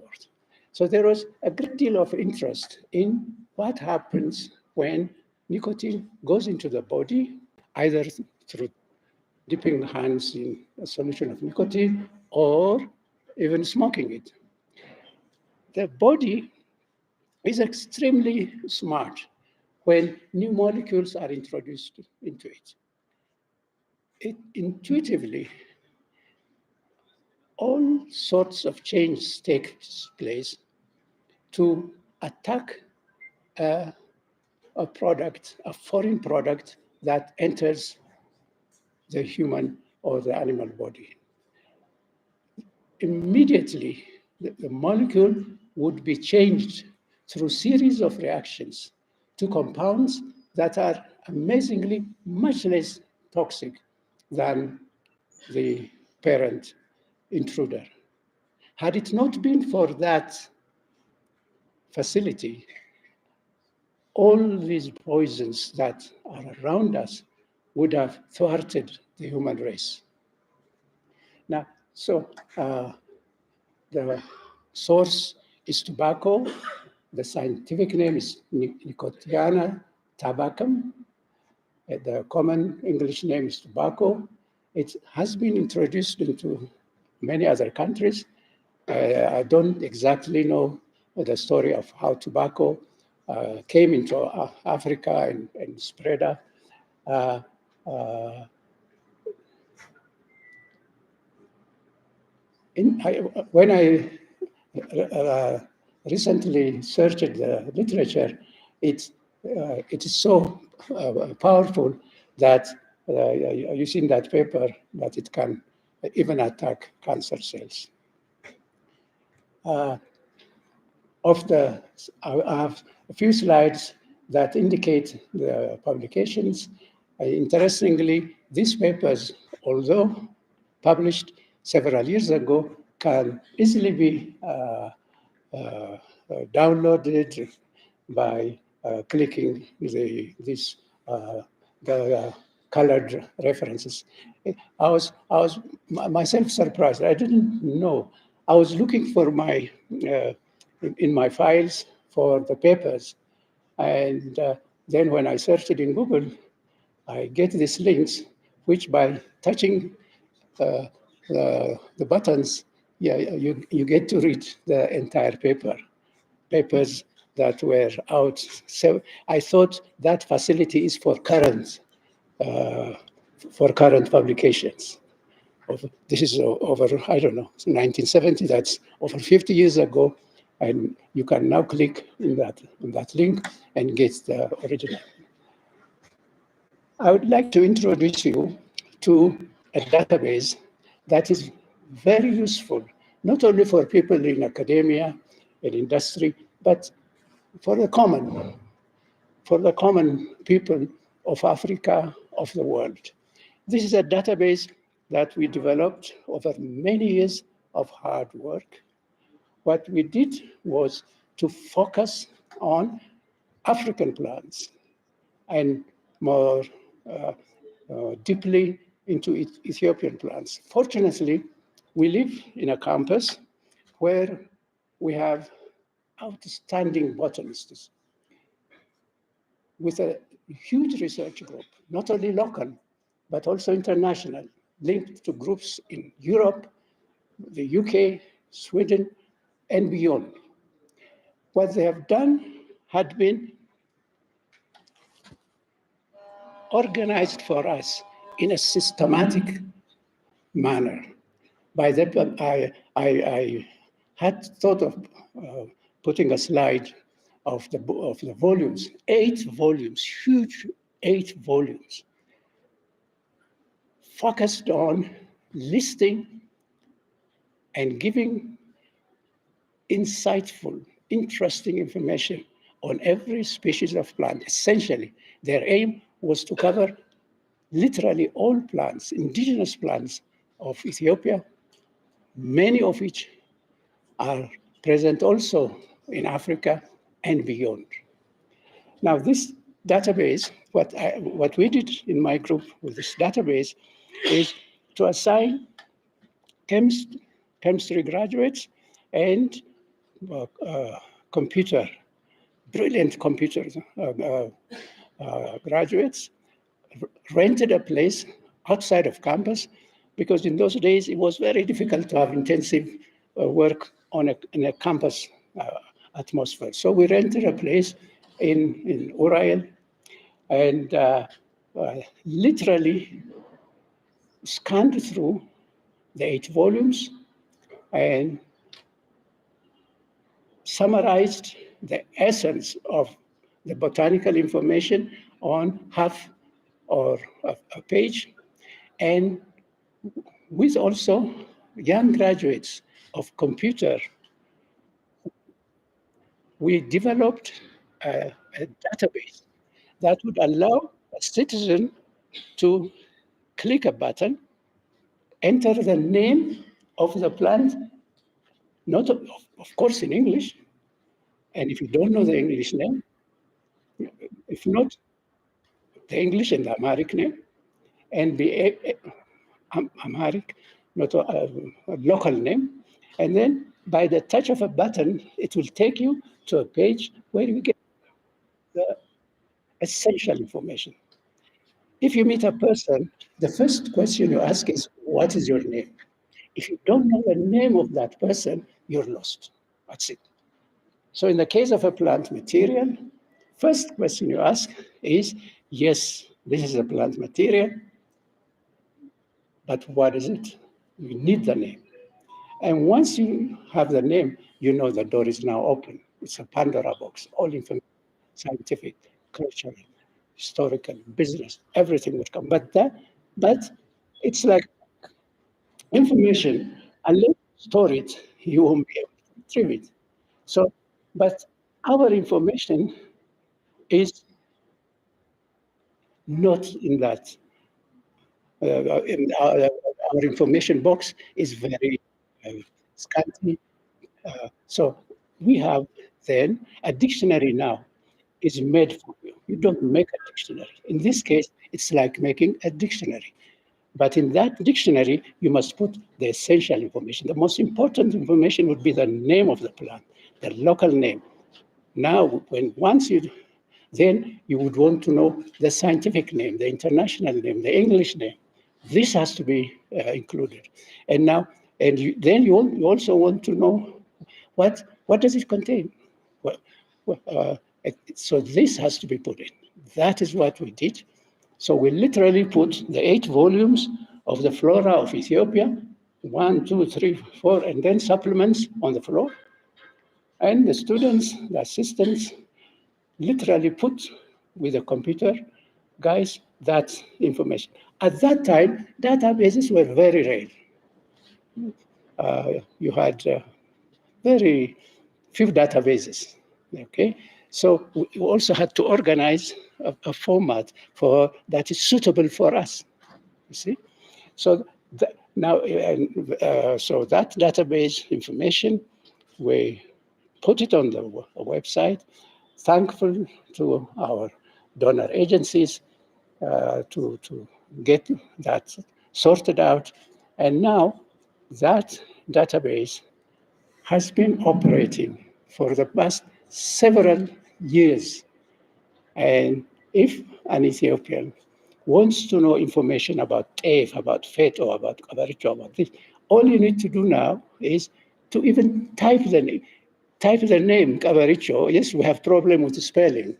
forth. So there was a great deal of interest in what happens when nicotine goes into the body, either through dipping hands in a solution of nicotine or even smoking it. The body is extremely smart when new molecules are introduced into it. It intuitively, all sorts of change take place to attack a product, a foreign product that enters the human or the animal body. Immediately, the molecule would be changed through series of reactions to compounds that are amazingly much less toxic than the parent intruder. Had it not been for that facility, all these poisons that are around us would have thwarted the human race. Now, so the source is tobacco. The scientific name is Nicotiana tabacum. The common English name is tobacco. It has been introduced into many other countries. I don't exactly know the story of how tobacco came into Africa and spread up. When I recently searched the literature, it is so powerful that you see in that paper that it can even attack cancer cells. I have a few slides that indicate the publications. Interestingly, these papers, although published several years ago, can easily be downloaded by clicking the colored references. I was myself surprised. I didn't know. I was looking for in my files for the papers, and then when I searched it in Google, I get these links, which by touching the buttons, you get to read the entire papers that were out. So I thought that facility is for current publications. This is over, I don't know, 1970, that's over 50 years ago. And you can now click in that link and get the original. I would like to introduce you to a database that is very useful, not only for people in academia and industry, but for the common people of Africa, of the world. This is a database that we developed over many years of hard work. What we did was to focus on African plants and more deeply into Ethiopian plants. Fortunately, we live in a campus where we have outstanding botanists with a huge research group, not only local, but also international, linked to groups in Europe, the UK, Sweden, and beyond. What they have done had been organized for us in a systematic manner. By that, I had thought of putting a slide of the volumes, 8 volumes, huge 8 volumes, focused on listing and giving insightful, interesting information on every species of plant. Essentially, their aim was to cover literally all plants, indigenous plants of Ethiopia, many of which are present also in Africa and beyond. Now, this database, what we did in my group with this database is to assign chemistry graduates and computer, brilliant computer graduates, rented a place outside of campus, because in those days it was very difficult to have intensive work in a campus atmosphere. So we rented a place in Urail, and literally scanned through the 8 volumes and summarized the essence of the botanical information on half or a page, and with also young graduates of computer, we developed a database that would allow a citizen to click a button, enter the name of the plant, not of course in English, and if you don't know the English name, if not the English and the Amharic name, and be Amharic, not a local name, and then by the touch of a button, it will take you to a page where you get the essential information. If you meet a person, the first question you ask is, what is your name? If you don't know the name of that person, you're lost. That's it. So in the case of a plant material, first question you ask is, yes, this is a plant material, but what is it? You need the name. And once you have the name, you know the door is now open. It's a Pandora box, all information, scientific, cultural, historical, business, everything would come. But it's like information, unless you store it, you won't be able to retrieve it. So, but our information is not in that. Our information box is very scanty. So we have then a dictionary now is made for you. You don't make a dictionary. In this case, it's like making a dictionary. But in that dictionary, you must put the essential information. The most important information would be the name of the plant, the local name. Now, then you would want to know the scientific name, the international name, the English name. This has to be included. And now, then you also want to know what does it contain. Well, so this has to be put in. That is what we did. So we literally put the 8 volumes of the flora of Ethiopia, 1, 2, 3, 4, and then supplements on the floor. And the students, the assistants, literally put with the computer guys that information. At that time, databases were very rare. You had very few databases. Okay, so we also had to organize a format for that is suitable for us. You see, so now so that database information, we put it on the website. Thankful to our donor agencies to get that sorted out, and now that database has been operating for the past several years. And if an Ethiopian wants to know information about TAFE, about FET, or about Kabaricho, about this, all you need to do now is to even type the name. Type the name Kabaricho. Yes, we have problem with the spelling.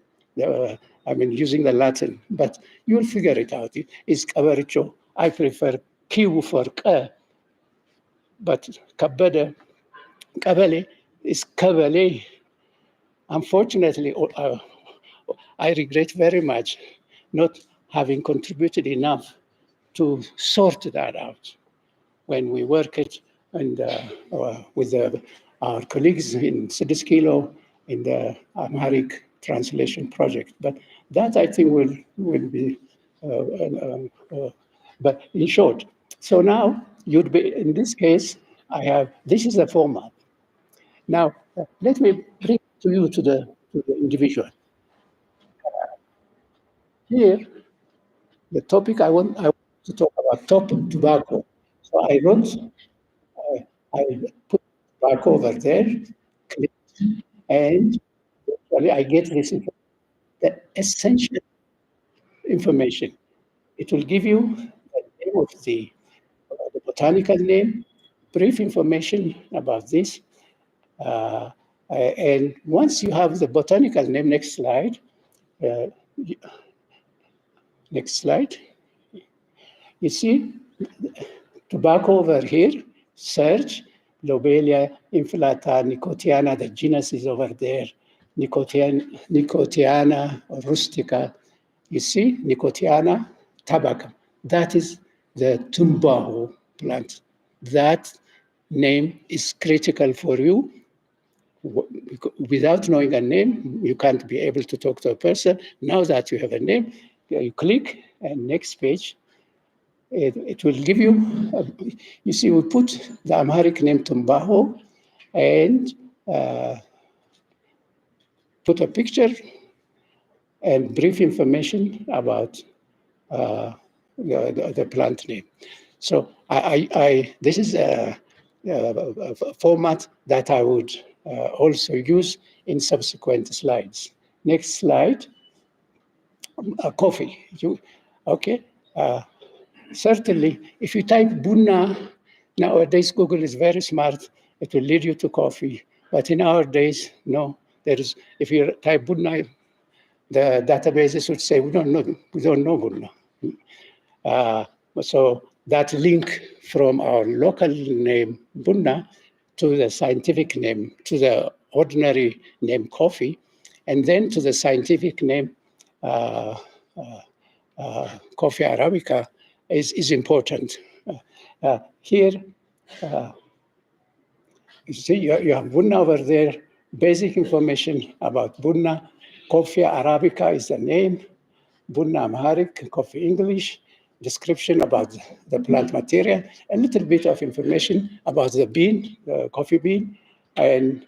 Using the Latin, but you'll figure it out. It's Kabaricho. I prefer Q for K, but Kabede Kabale is Kabale. Unfortunately, I regret very much not having contributed enough to sort that out when we work it and with our colleagues in Sidiskilo in the Amharic translation project. But that I think will be, but in short. So now you'd be, in this case, this is the format. Now, let me bring to you to the individual. Here, the topic I want to talk about, tobacco. So I put tobacco over there, click And actually I get this the essential information. It will give you the name of the botanical name, brief information about this. And once you have the botanical name, next slide, uh, next slide, you see tobacco over here, search, Lobelia inflata nicotiana, the genus is over there, Nicotiana rustica. You see, Nicotiana tabacum. That is the tumbaho plant. That name is critical for you. Without knowing a name, you can't be able to talk to a person. Now that you have a name, you click, and next page, it will give you, you see, we put the Amharic name Tumbaho and put a picture and brief information about the plant name. So this is a format that I would also use in subsequent slides. Next slide, coffee. Okay. Certainly, if you type Bunna, nowadays Google is very smart. It will lead you to coffee. But in our days, no. If you type Bunna, the databases would say, we don't know Bunna. So that link from our local name, Bunna, to the scientific name, to the ordinary name, coffee, and then to the scientific name, Coffea arabica, is important. Here, you see, you have Bunna over there, basic information about Bunna. Coffea arabica is the name. Bunna Amharic, coffee English, description about the plant material, a little bit of information about the bean, the coffee bean, and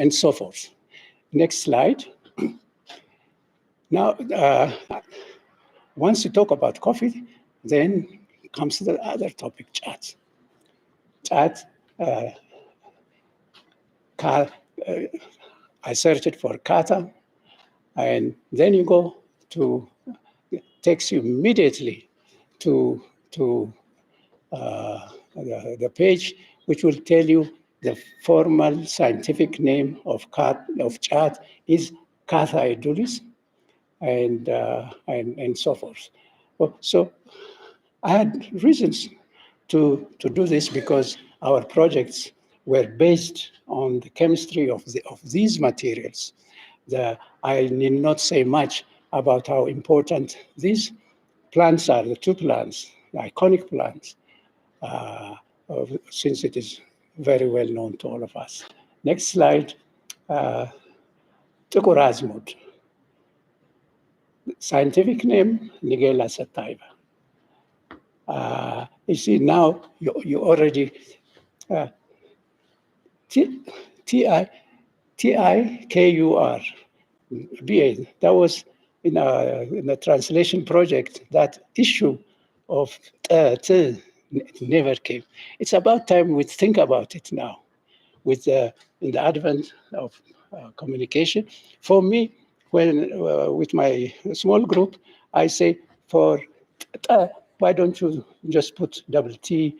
so forth. Next slide. Now, once you talk about coffee, then comes the other topic, chat. Chat, I searched for kata, and then you go to, takes you immediately to the page, which will tell you the formal scientific name of chat is Catha edulis, and so forth. So I had reasons to do this because our projects were based on the chemistry of these materials. I need not say much about how important these plants are, the two plants, the iconic plants, since it is very well known to all of us. Next slide. Tukurasmud. Scientific name, Nigella sativa. You see, now you already, Tikur, BA, that was in a translation project, that issue of never came. It's about time we think about it now, in the advent of communication. For me, when with my small group, I say why don't you just put double T,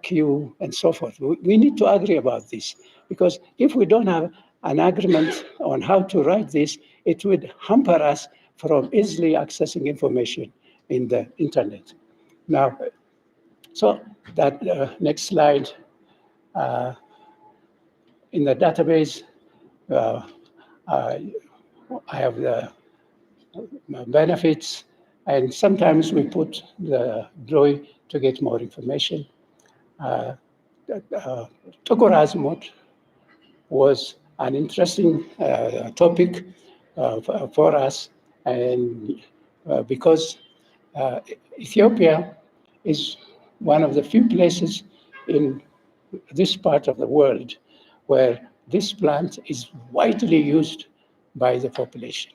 Q, and so forth. We need to agree about this, because if we don't have an agreement on how to write this, it would hamper us from easily accessing information in the internet. Now, so that next slide, in the database, I have the benefits, and sometimes we put the GLOI to get more information. Tokorazmut was an interesting topic for us, and because Ethiopia is one of the few places in this part of the world where this plant is widely used by the population.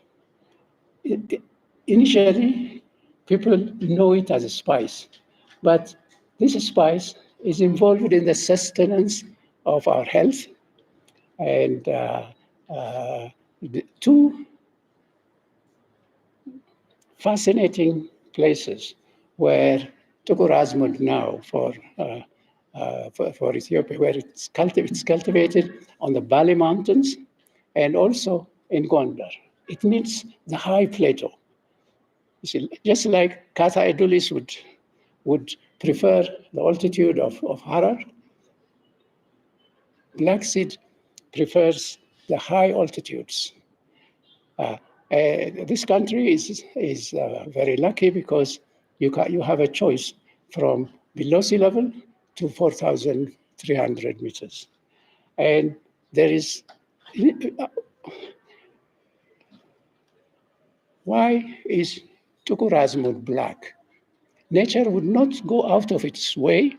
Initially, people know it as a spice, but this spice is involved in the sustenance of our health, And two fascinating places where Tukurazmud now for Ethiopia, where it's cultivated on the Bali Mountains and also in Gondar. It means the high plateau. You see, just like Kata Edulis would prefer the altitude of Harar, Black Seed prefers the high altitudes. This country is very lucky because you have a choice from below sea level to 4,300 meters. And there is, why is Tukurazmud black? Nature would not go out of its way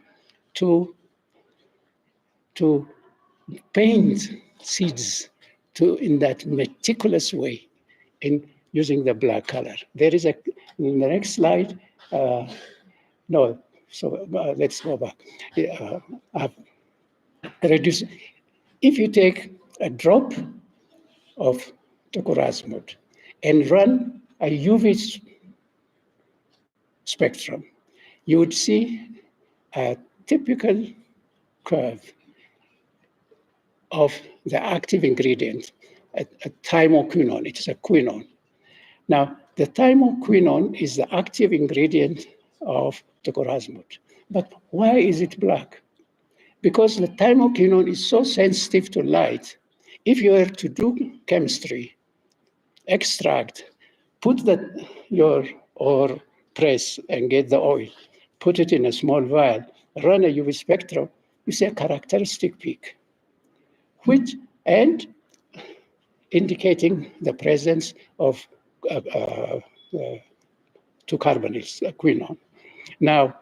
to paint seeds in that meticulous way in using the black color. There is in the next slide, no, so let's go back. I've reduced. If you take a drop of Tokorazmud and run a UV spectrum, you would see a typical curve of the active ingredient, a thymoquinone. It is a quinone. Now, the thymoquinone is the active ingredient of tocorazmud. But why is it black? Because the thymoquinone is so sensitive to light. If you were to do chemistry, extract, put or press and get the oil, put it in a small vial, run a UV spectrum, you see a characteristic peak, and indicating the presence of two carbonyls, quinone. Now,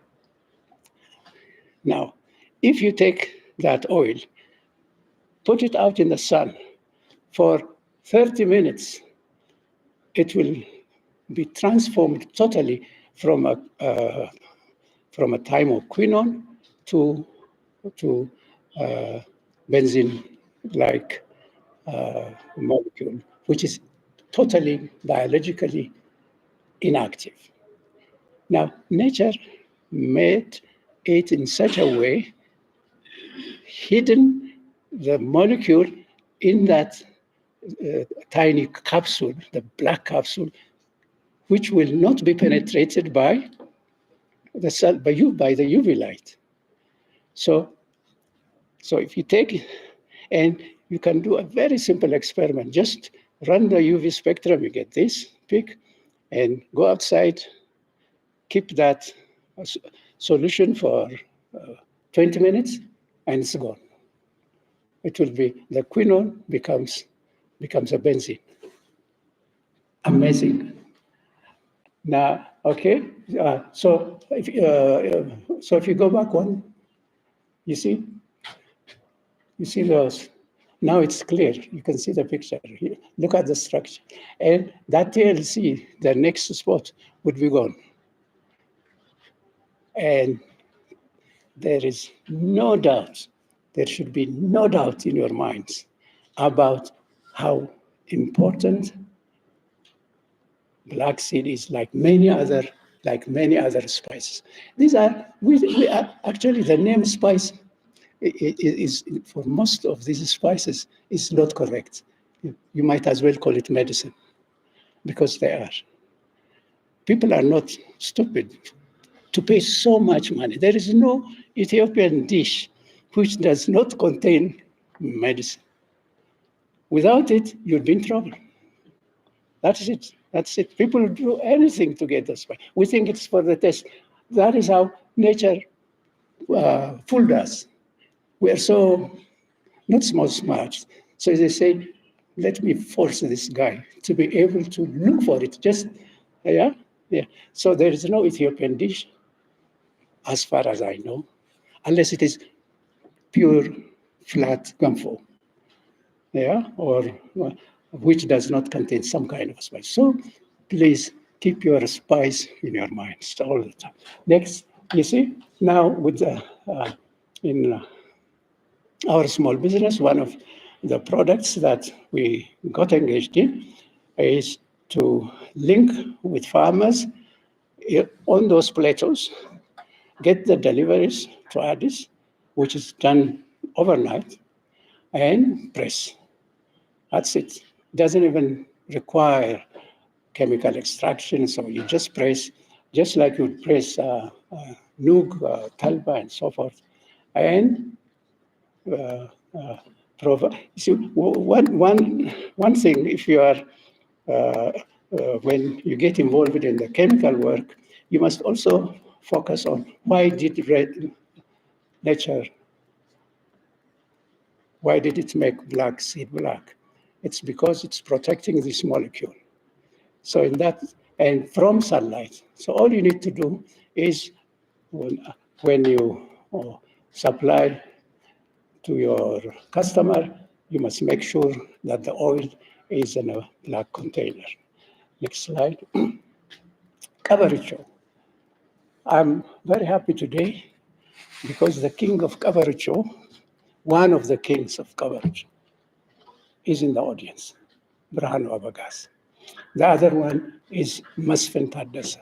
if you take that oil, put it out in the sun for 30 minutes, it will be transformed totally from a thymoquinone to benzene-like molecule, which is totally biologically inactive. Now, nature made it in such a way, hidden the molecule in that tiny capsule, the black capsule, which will not be penetrated by the cell, by the UV light. So if you take, and you can do a very simple experiment, just run the UV spectrum, you get this peak, and go outside, keep that solution for 20 minutes, and it's gone. It will be, the quinone becomes a benzene. Amazing. Now, okay, so if you go back one, you see those. Now it's clear. You can see the picture here. Look at the structure. And that TLC, the next spot, would be gone. And there is no doubt, there should be no doubt in your minds about how important black seed is, like many other spices. These are, we are actually, the name spice is for most of these spices is not correct. You might as well call it medicine, because they are. People are not stupid to pay so much money. There is no Ethiopian dish which does not contain medicine. Without it, you'd be in trouble. That's it. That's it. People do anything to get the spice. We think it's for the taste. That is how nature fooled us. We are so not smart. So they say, let me force this guy to be able to look for it. Just, yeah. So there is no Ethiopian dish, as far as I know, unless it is pure flat gumbo, or which does not contain some kind of spice. So please keep your spice in your minds all the time. Next, you see, now with in our small business, one of the products that we got engaged in is to link with farmers on those plateaus, get the deliveries to Addis, which is done overnight, and press. That's it. Doesn't even require chemical extraction, so you just press, just like you would press Nug, Talba, and so forth. And see, one thing, if you are, when you get involved in the chemical work, you must also focus on why did nature, why did it make black seed black? It's because it's protecting this molecule. So in that, and from sunlight. So all you need to do is when you supply to your customer, you must make sure that the oil is in a black container. Next slide. Coverage. I'm very happy today because the king of coverage, one of the kings of coverage, is in the audience, Brhanu Abagas. The other one is Masfin Taddasa.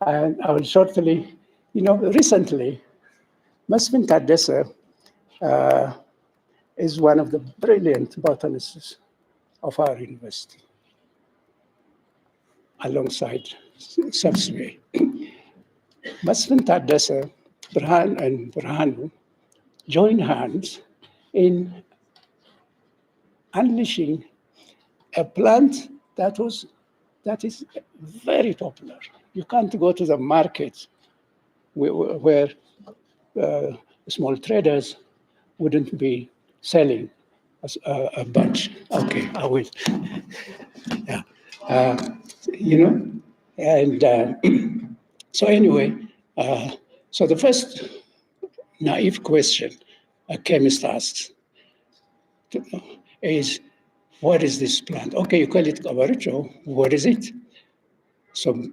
And I will shortly, recently, Masfin Taddasa is one of the brilliant botanists of our university, alongside Subsway. Masfin Taddasa, and Brhanu joined hands in unleashing a plant that is very popular. You can't go to the market where small traders wouldn't be selling a bunch. Okay, I will. Yeah. And so anyway, so the first naive question a chemist asks is, what is this plant? Okay, you call it cabaricho, what is it? So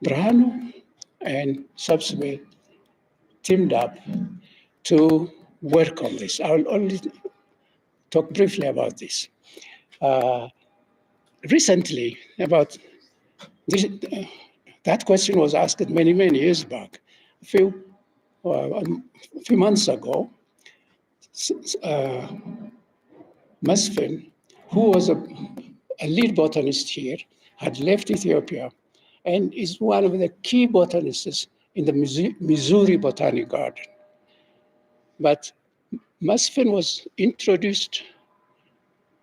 Brhanu and Subsway teamed up to work on this. I will only talk briefly about this. Recently, about this, that question was asked many, many years back. A few months ago, Masfin, who was a lead botanist here, had left Ethiopia and is one of the key botanists in the Missouri Botanic Garden. But Masfin was introduced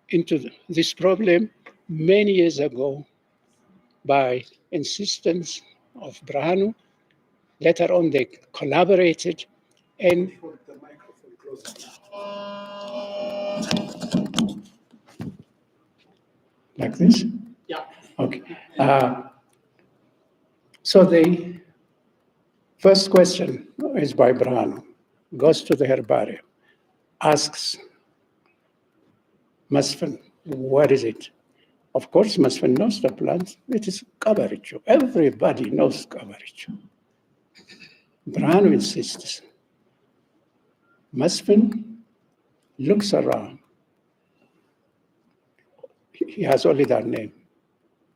into this problem many years ago by insistence of Brhanu. Later on, they collaborated and like this? Yeah. Okay. So the first question is by Brhanu, goes to the herbarium, asks Masfin, what is it? Of course, Masfin knows the plant. It is cabaricho. Everybody knows cabaricho. Brhanu insists. Masfin looks around. He has only that name.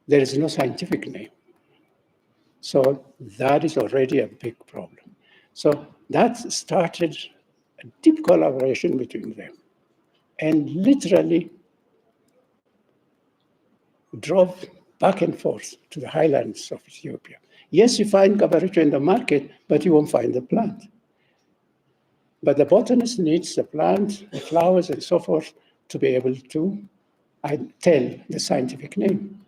There is no scientific name. So that is already a big problem. So that started a deep collaboration between them and literally drove back and forth to the highlands of Ethiopia. Yes, you find cabaricho in the market, but you won't find the plant. But the botanist needs the plant, the flowers, and so forth to be able to tell the scientific name.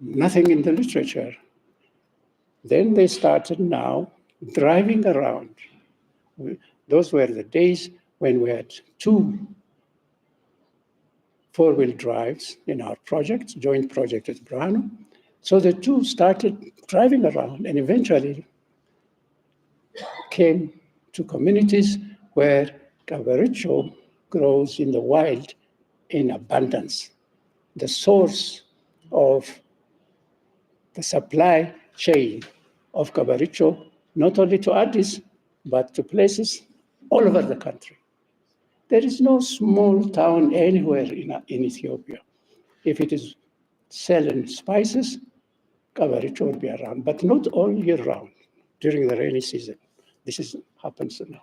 Nothing in the literature. Then they started now driving around. Those were the days when we had 2 four-wheel drives in our project, joint project with Brhanu. So the 2 started driving around and eventually came to communities where cabaricho grows in the wild in abundance. The source of the supply chain of cabaricho, not only to Addis, but to places all over the country. There is no small town anywhere in Ethiopia. If it is selling spices, Kabaricho will be around, but not all year round during the rainy season. This happens now.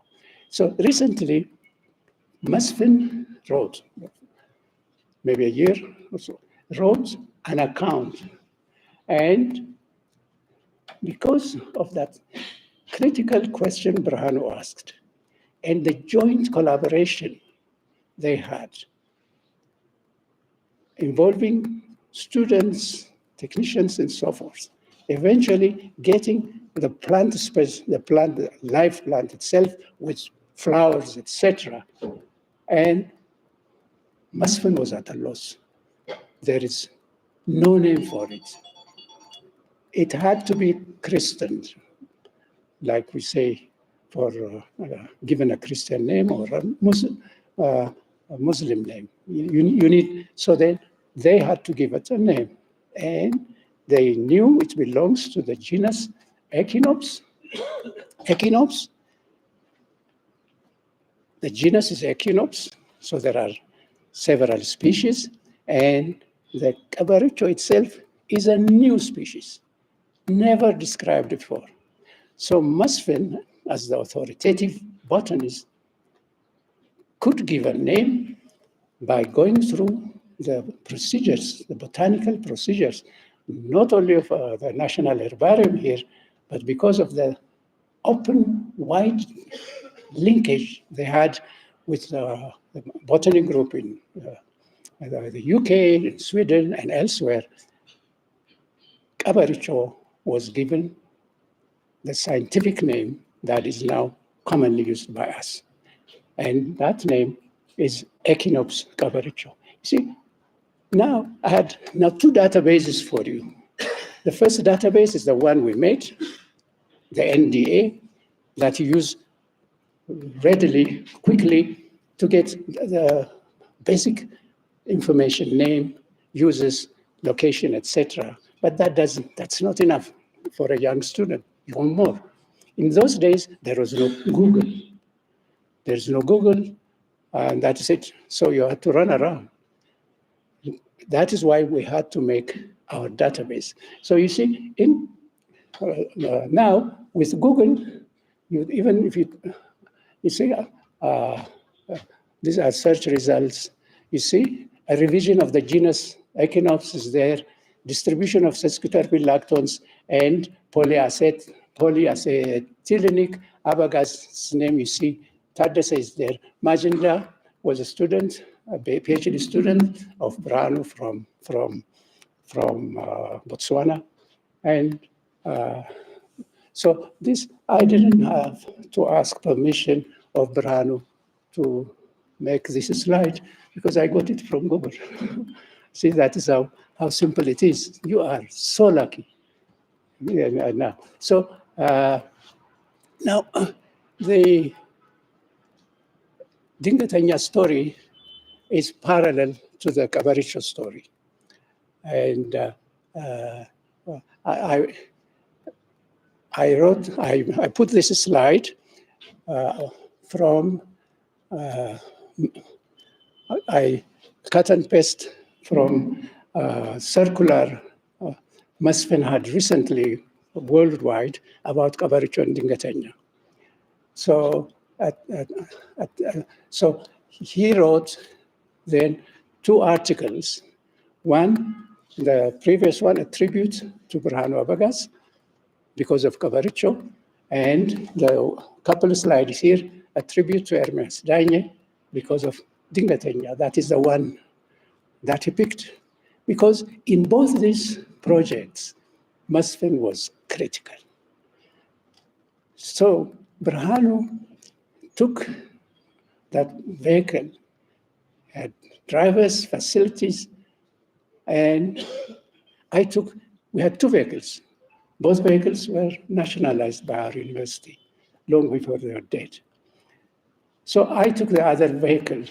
So recently, Masfin wrote, maybe a year or so, wrote an account. And because of that critical question Brahanu asked, and the joint collaboration they had, involving students, technicians, and so forth, eventually getting the plant space, the live plant itself with flowers, etc. And Masfin was at a loss. There is no name for it. It had to be christened, like we say, for given a Christian name or a Muslim name. You need, so then they had to give it a name. And they knew it belongs to the genus Echinops. Echinops. The genus is Echinops, so there are several species, and the Cabaricho itself is a new species, never described before. So Masfin, as the authoritative botanist, could give a name by going through the procedures, the botanical procedures, not only of the National Herbarium here, but because of the open, wide linkage they had with the botany group in the UK, in Sweden, and elsewhere. Cabaricho was given the scientific name that is now commonly used by us. And that name is Echinops cabaricho. You see, now I had two databases for you. The first database is the one we made, the NDA, that you use readily, quickly to get the basic information, name, users, location, etc. But that's not enough for a young student. You want more. In those days, there was no Google. There's no Google, and that's it. So you had to run around. That is why we had to make our database. So you see, now with Google, even if you see, these are search results. You see, a revision of the genus Echinops is there, distribution of sesquiterpene lactones, and polyacetylenic abaga's name, you see, Tadesse is there. Majinda was a student, a PhD student of Brahanu from Botswana. And so this, I didn't have to ask permission of Brahanu to make this slide because I got it from Google. See, that is how simple it is. You are so lucky. Yeah, now. So now the Dingatanya story is parallel to the Cabaricho story. And I put this slide from, I cut and paste from circular Masfin had recently worldwide about Cabaricho and Dingatanya. So, so he wrote then 2 articles. One, the previous one, a tribute to Brahanu Abagas because of Cabaricho, and the couple of slides here, a tribute to Hermes Dagne because of Dingatanya. That is the one that he picked. Because in both these projects, Masfin was critical. So Brahanu took that vehicle, had drivers, facilities, and we had 2 vehicles. Both vehicles were nationalized by our university long before they were dead. So I took the other vehicle.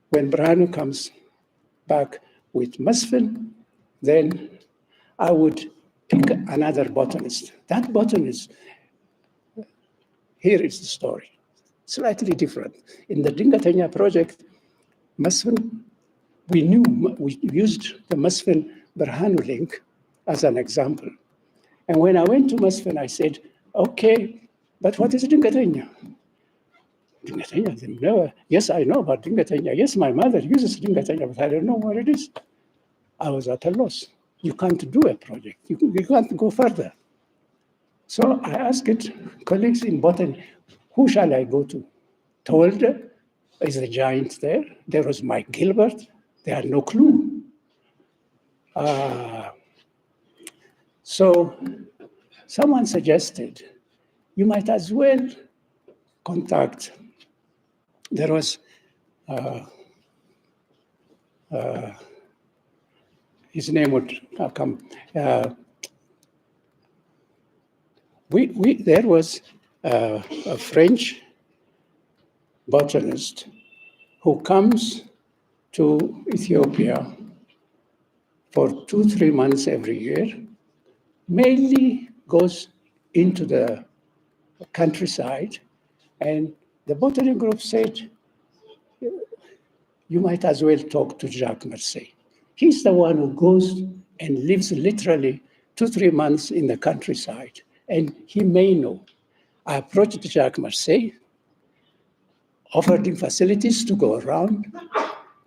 When Brahanu comes back with Masfin, then I would pick another botanist. That botanist, here is the story. slightly different. In the Dingatanya project, Masfin, we used the Masfin Berhanu link as an example. And when I went to Masfin, I said, okay, but what is Dingatanya? Dingatanya, no, yes, I know about Dingatanya. Yes, my mother uses Dingatanya, but I don't know what it is. I was at a loss. You can't do a project. You can't go further. So I asked colleagues in botany, who shall I go to? Tolde is a giant there. There was Mike Gilbert. They had no clue. So someone suggested you might as well contact. There was his name would come. There was a French botanist who comes to Ethiopia for 2-3 months every year, mainly goes into the countryside, and the botany group said, you might as well talk to Jacques Marseille. He's the one who goes and lives literally 2-3 months in the countryside, and he may know. I approached Jacques Marseille, offered him facilities to go around,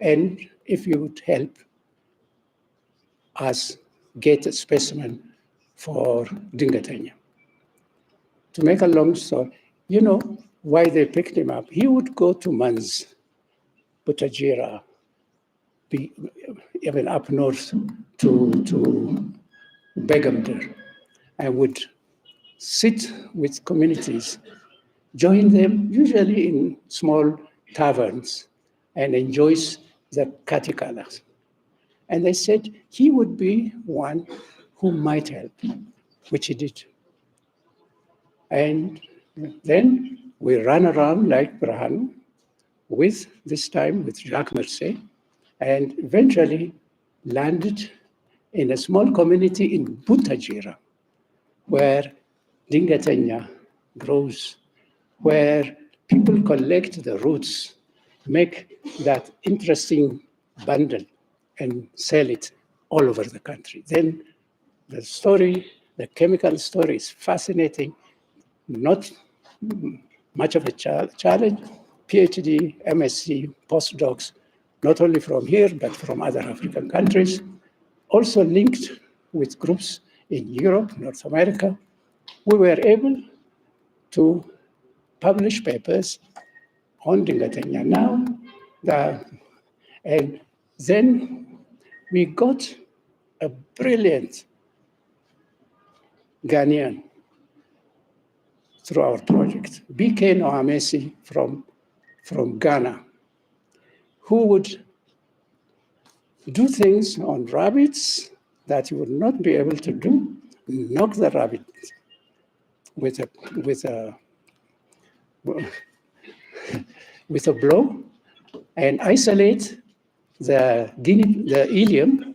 and if you would help us get a specimen for Dingatanya. To make a long story, you know why they picked him up. He would go to Mans, Butajira, even up north to Begamder, and would sit with communities, join them usually in small taverns, and enjoys the katikalas. And they said he would be one who might help, which he did. And then we ran around like Brahanu, this time with Jacques Mercier, and eventually landed in a small community in Butajira, where Dingatanya grows, where people collect the roots, make that interesting bundle, and sell it all over the country. Then the story, the chemical story is fascinating, not much of a challenge. PhD, MSc, postdocs, not only from here, but from other African countries, also linked with groups in Europe, North America. We were able to publish papers on Dingatanya now, and then we got a brilliant Ghanaian through our project, BK Noamesi from Ghana, who would do things on rabbits that you would not be able to do, knock the rabbit with a blow, and isolate the ilium,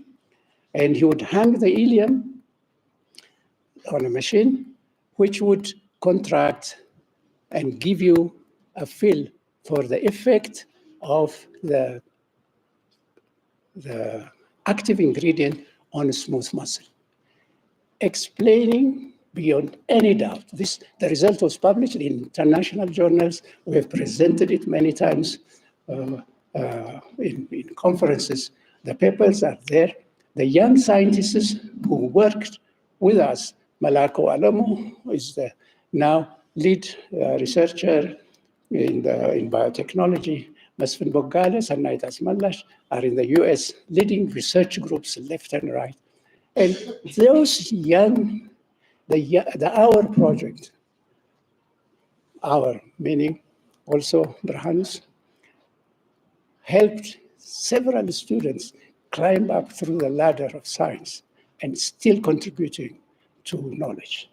and he would hang the ilium on a machine, which would contract and give you a feel for the effect of the active ingredient on a smooth muscle. Explaining beyond any doubt. The result was published in international journals. We have presented it many times in conferences. The papers are there. The young scientists who worked with us, Malako Alamu is the now lead researcher in biotechnology. Masfin Bogales and Naitas Malash are in the US leading research groups left and right. And those young, our project, our meaning also Brahanus, helped several students climb up through the ladder of science and still contributing to knowledge.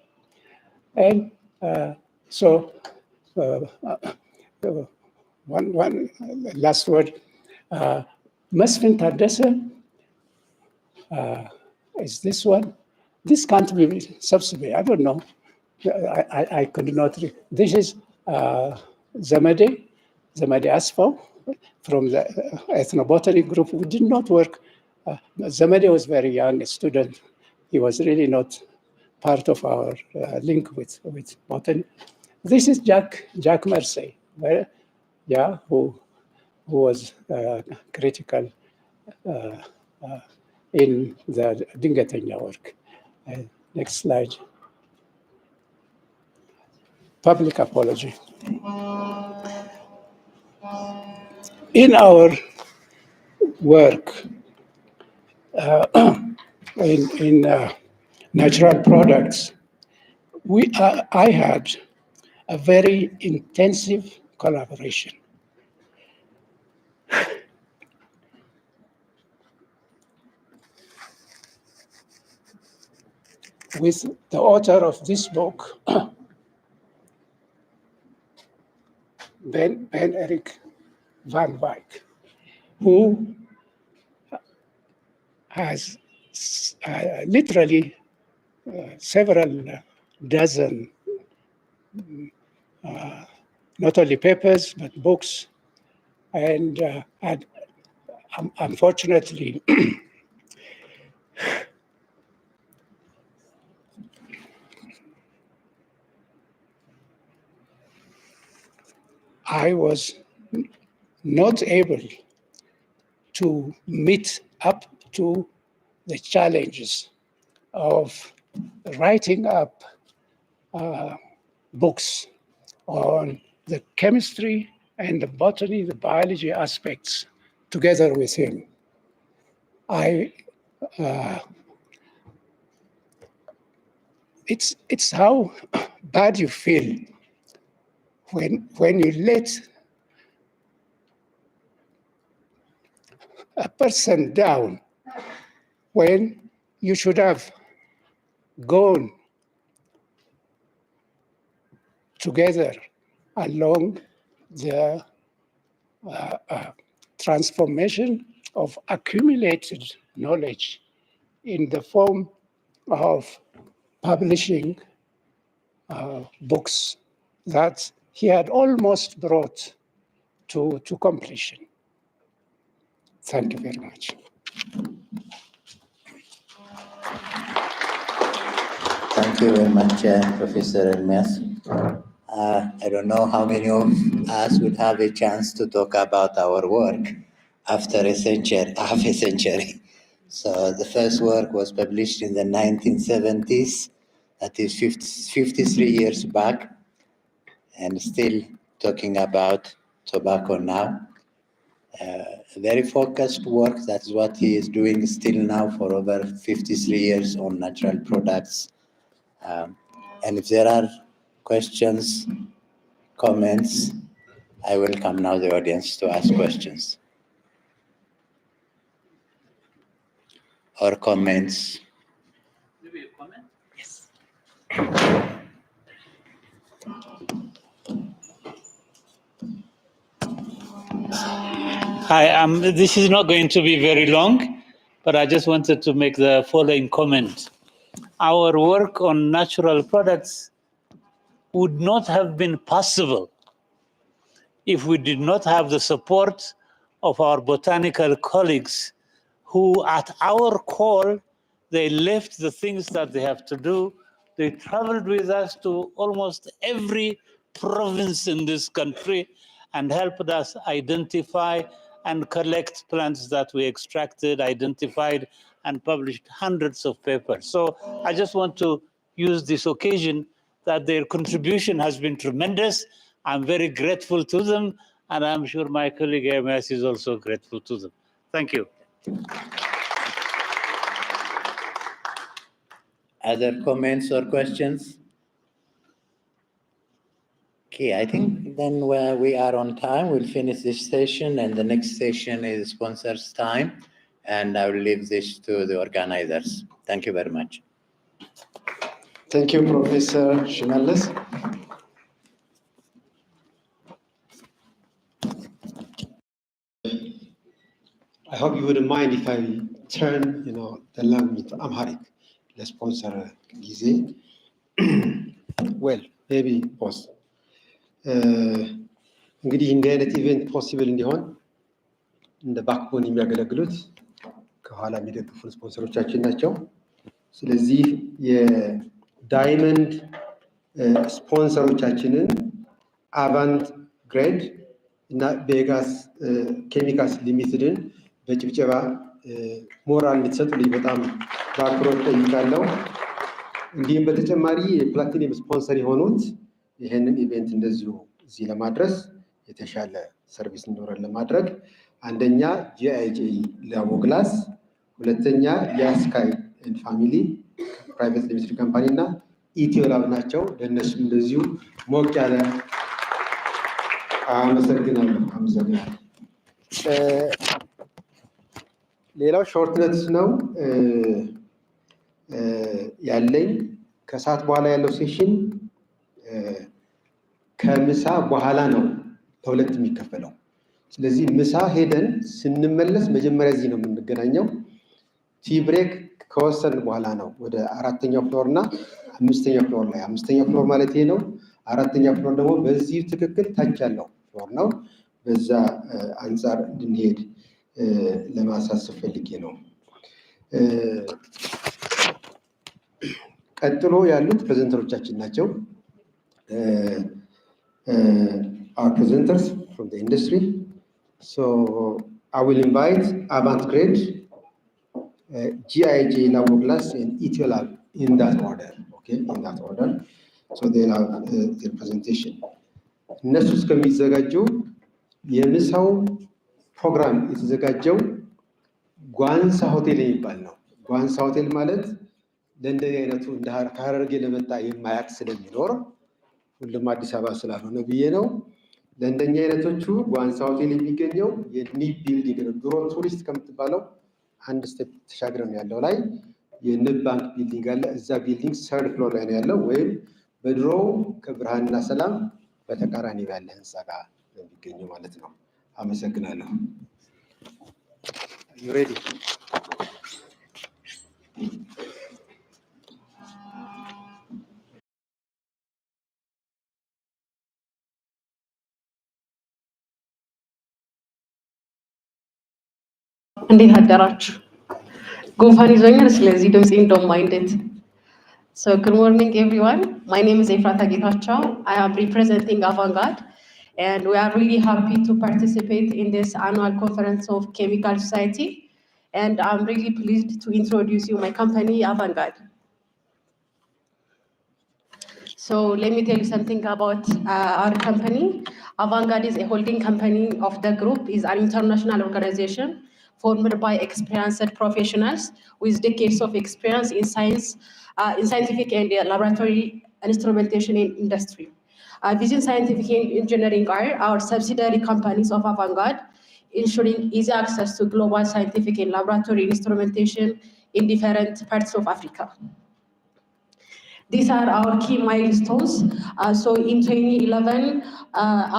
And so one last word. Masfin Tardessa is this one. This can't be subsidiary. I don't know. I could not read. This is Zamade Asfaw from the ethnobotany group. We did not work. Zamade was very young, a student. He was really not part of our link with botany. This is Jack Mersey, who was critical in the Dingatanya work. Next slide. Public apology. In our work in natural products, I had a very intensive collaboration with the author of this book, Ben Eric Van Wyk, who has literally several dozen not only papers, but books. And unfortunately, I was not able to meet up to the challenges of writing up books on the chemistry and the botany, the biology aspects together with him. It's how bad you feel when you let a person down when you should have gone together along the transformation of accumulated knowledge in the form of publishing books that he had almost brought to completion. Thank you very much. Thank you very much, Professor Elmas. I don't know how many of us would have a chance to talk about our work after a century, half a century. So the first work was published in the 1970s, that is 53 years back, and still talking about tobacco now. A very focused work, that's what he is doing still now for over 53 years on natural products. And if there are questions, comments, I welcome now the audience to ask questions or comments. Maybe a comment? Yes. Hi, this is not going to be very long, but I just wanted to make the following comment. Our work on natural products would not have been possible if we did not have the support of our botanical colleagues who, at our call, they left the things that they have to do. They traveled with us to almost every province in this country and helped us identify and collect plants that we extracted, identified, and published hundreds of papers. So I just want to use this occasion that their contribution has been tremendous. I'm very grateful to them, and I'm sure my colleague MS is also grateful to them. Thank you. Other comments or questions? Okay, I think then we are on time. We'll finish this session, and the next session is sponsors' time, and I will leave this to the organizers. Thank you very much. Thank you, Professor Shimelis. I hope you wouldn't mind if I turn, the language to Amharic. The sponsor Gize. Well, maybe both. እንግዲህ እንዲህ አይነት ኢቨንት ፖሲብል እንዲሆን እንደ ባክቦን የሚያገለግሉት ከኋላ የሚደግፉን ስፖንሰሮቻችን ናቸው። ስለዚህ የዳይመንድ ስፖንሰሮቻችንን አቫንት ግሬድ እና ቤጋስ ኬሚካልስ ሊሚትድን በጭብጨባ ሞራል እንድትሰጡልኝ በጣም በአክብሮት ጠይቃለሁ። እንዲሁም በተጨማሪ የፕላቲኒየም ስፖንሰር የሆኑት ይህንን ኢቨንት እንደዚሁ እዚህ ለማድረስ የተሻለ ሰርቪስ እንዲኖረን ለማድረግ አንደኛ ጂአይጂ ላቦግላስ፣ ሁለተኛ የስካይ ኤንድ ፋሚሊ ፕራይቬት ሊሚትድ ካምፓኒ እና ኢትዮላብ ናቸው። ለእነሱም እንደዚሁ ሞቅ ያለ አመሰግናለሁ። ሌላው ሾርትነት ነው ያለኝ። ከሰዓት በኋላ ያለው ሴሽን ከምሳ በኋላ ነው ለሁለት የሚከፈለው። ስለዚህ ምሳ ሄደን ስንመለስ መጀመሪያ እዚህ ነው የምንገናኘው። ቲ ብሬክ ከወሰን በኋላ ነው ወደ 4ኛው ፍሎር እና 5ኛው ፍሎር ላይ። 5ኛው ፍሎር ማለት ይሄ ነው። 4ኛው ፍሎር ደግሞ በዚህ ትክክል ታች ያለው ፍሎር ነው። በዛ አንጻር እንድንሄድ ለማሳሰብ ፈልጌ ነው። ቀጥሎ ያሉት ፕሬዘንተሮቻችን ናቸው። our presenters from the industry. So I will invite Avant Grade, GIJ Laboglass, and Etiolab in that order. Okay, in that order. So they'll have their presentation. እነሱ እስከሚዘጋጁ የምሳው ፕሮግራም የተዘጋጀው ጓንሳ ሆቴል የሚባል ነው። ጓንሳ ሆቴል ማለት ለእንደዚህ አይነቱ ከሀረርጌ ለመጣ የማያውቅ ስለሚኖር ሁሉም አዲስ አበባ ስላልሆነ ብዬ ነው። ለእንደኛ አይነቶቹ ጓንሳ ሆቴል የሚገኘው የኒብ ቢልዲንግ ነው። ድሮ ቱሪስት ከምትባለው አንድ ስቴፕ ተሻግረን ያለው ላይ የንብ ባንክ ቢልዲንግ አለ። እዛ ቢልዲንግ ሰርድ ፍሎር ላይ ነው ያለው፣ ወይም በድሮ ከብርሃንና ሰላም በተቃራኒ ያለ ህንፃ ጋር የሚገኘው ማለት ነው። አመሰግናለሁ። ሬዲ እንዴት አደራችሁ? ጉንፋን ይዞኛል፣ ስለዚህ ድምፄን don't mind it. So good morning everyone. My name is Efrata Getachew. I am representing Avantgarde, and we are really happy to participate in this annual conference of Chemical Society. And I'm really pleased to introduce you my company, Avantgarde. So let me tell you something about our company. Avantgarde is a holding company of the group, is an international organization formed by experienced professionals with decades of experience in science, in scientific and laboratory instrumentation in industry. Vision Scientific and Engineering are our subsidiary companies of Avantgarde, ensuring easy access to global scientific and laboratory instrumentation in different parts of Africa. These are our key milestones. So in 2011,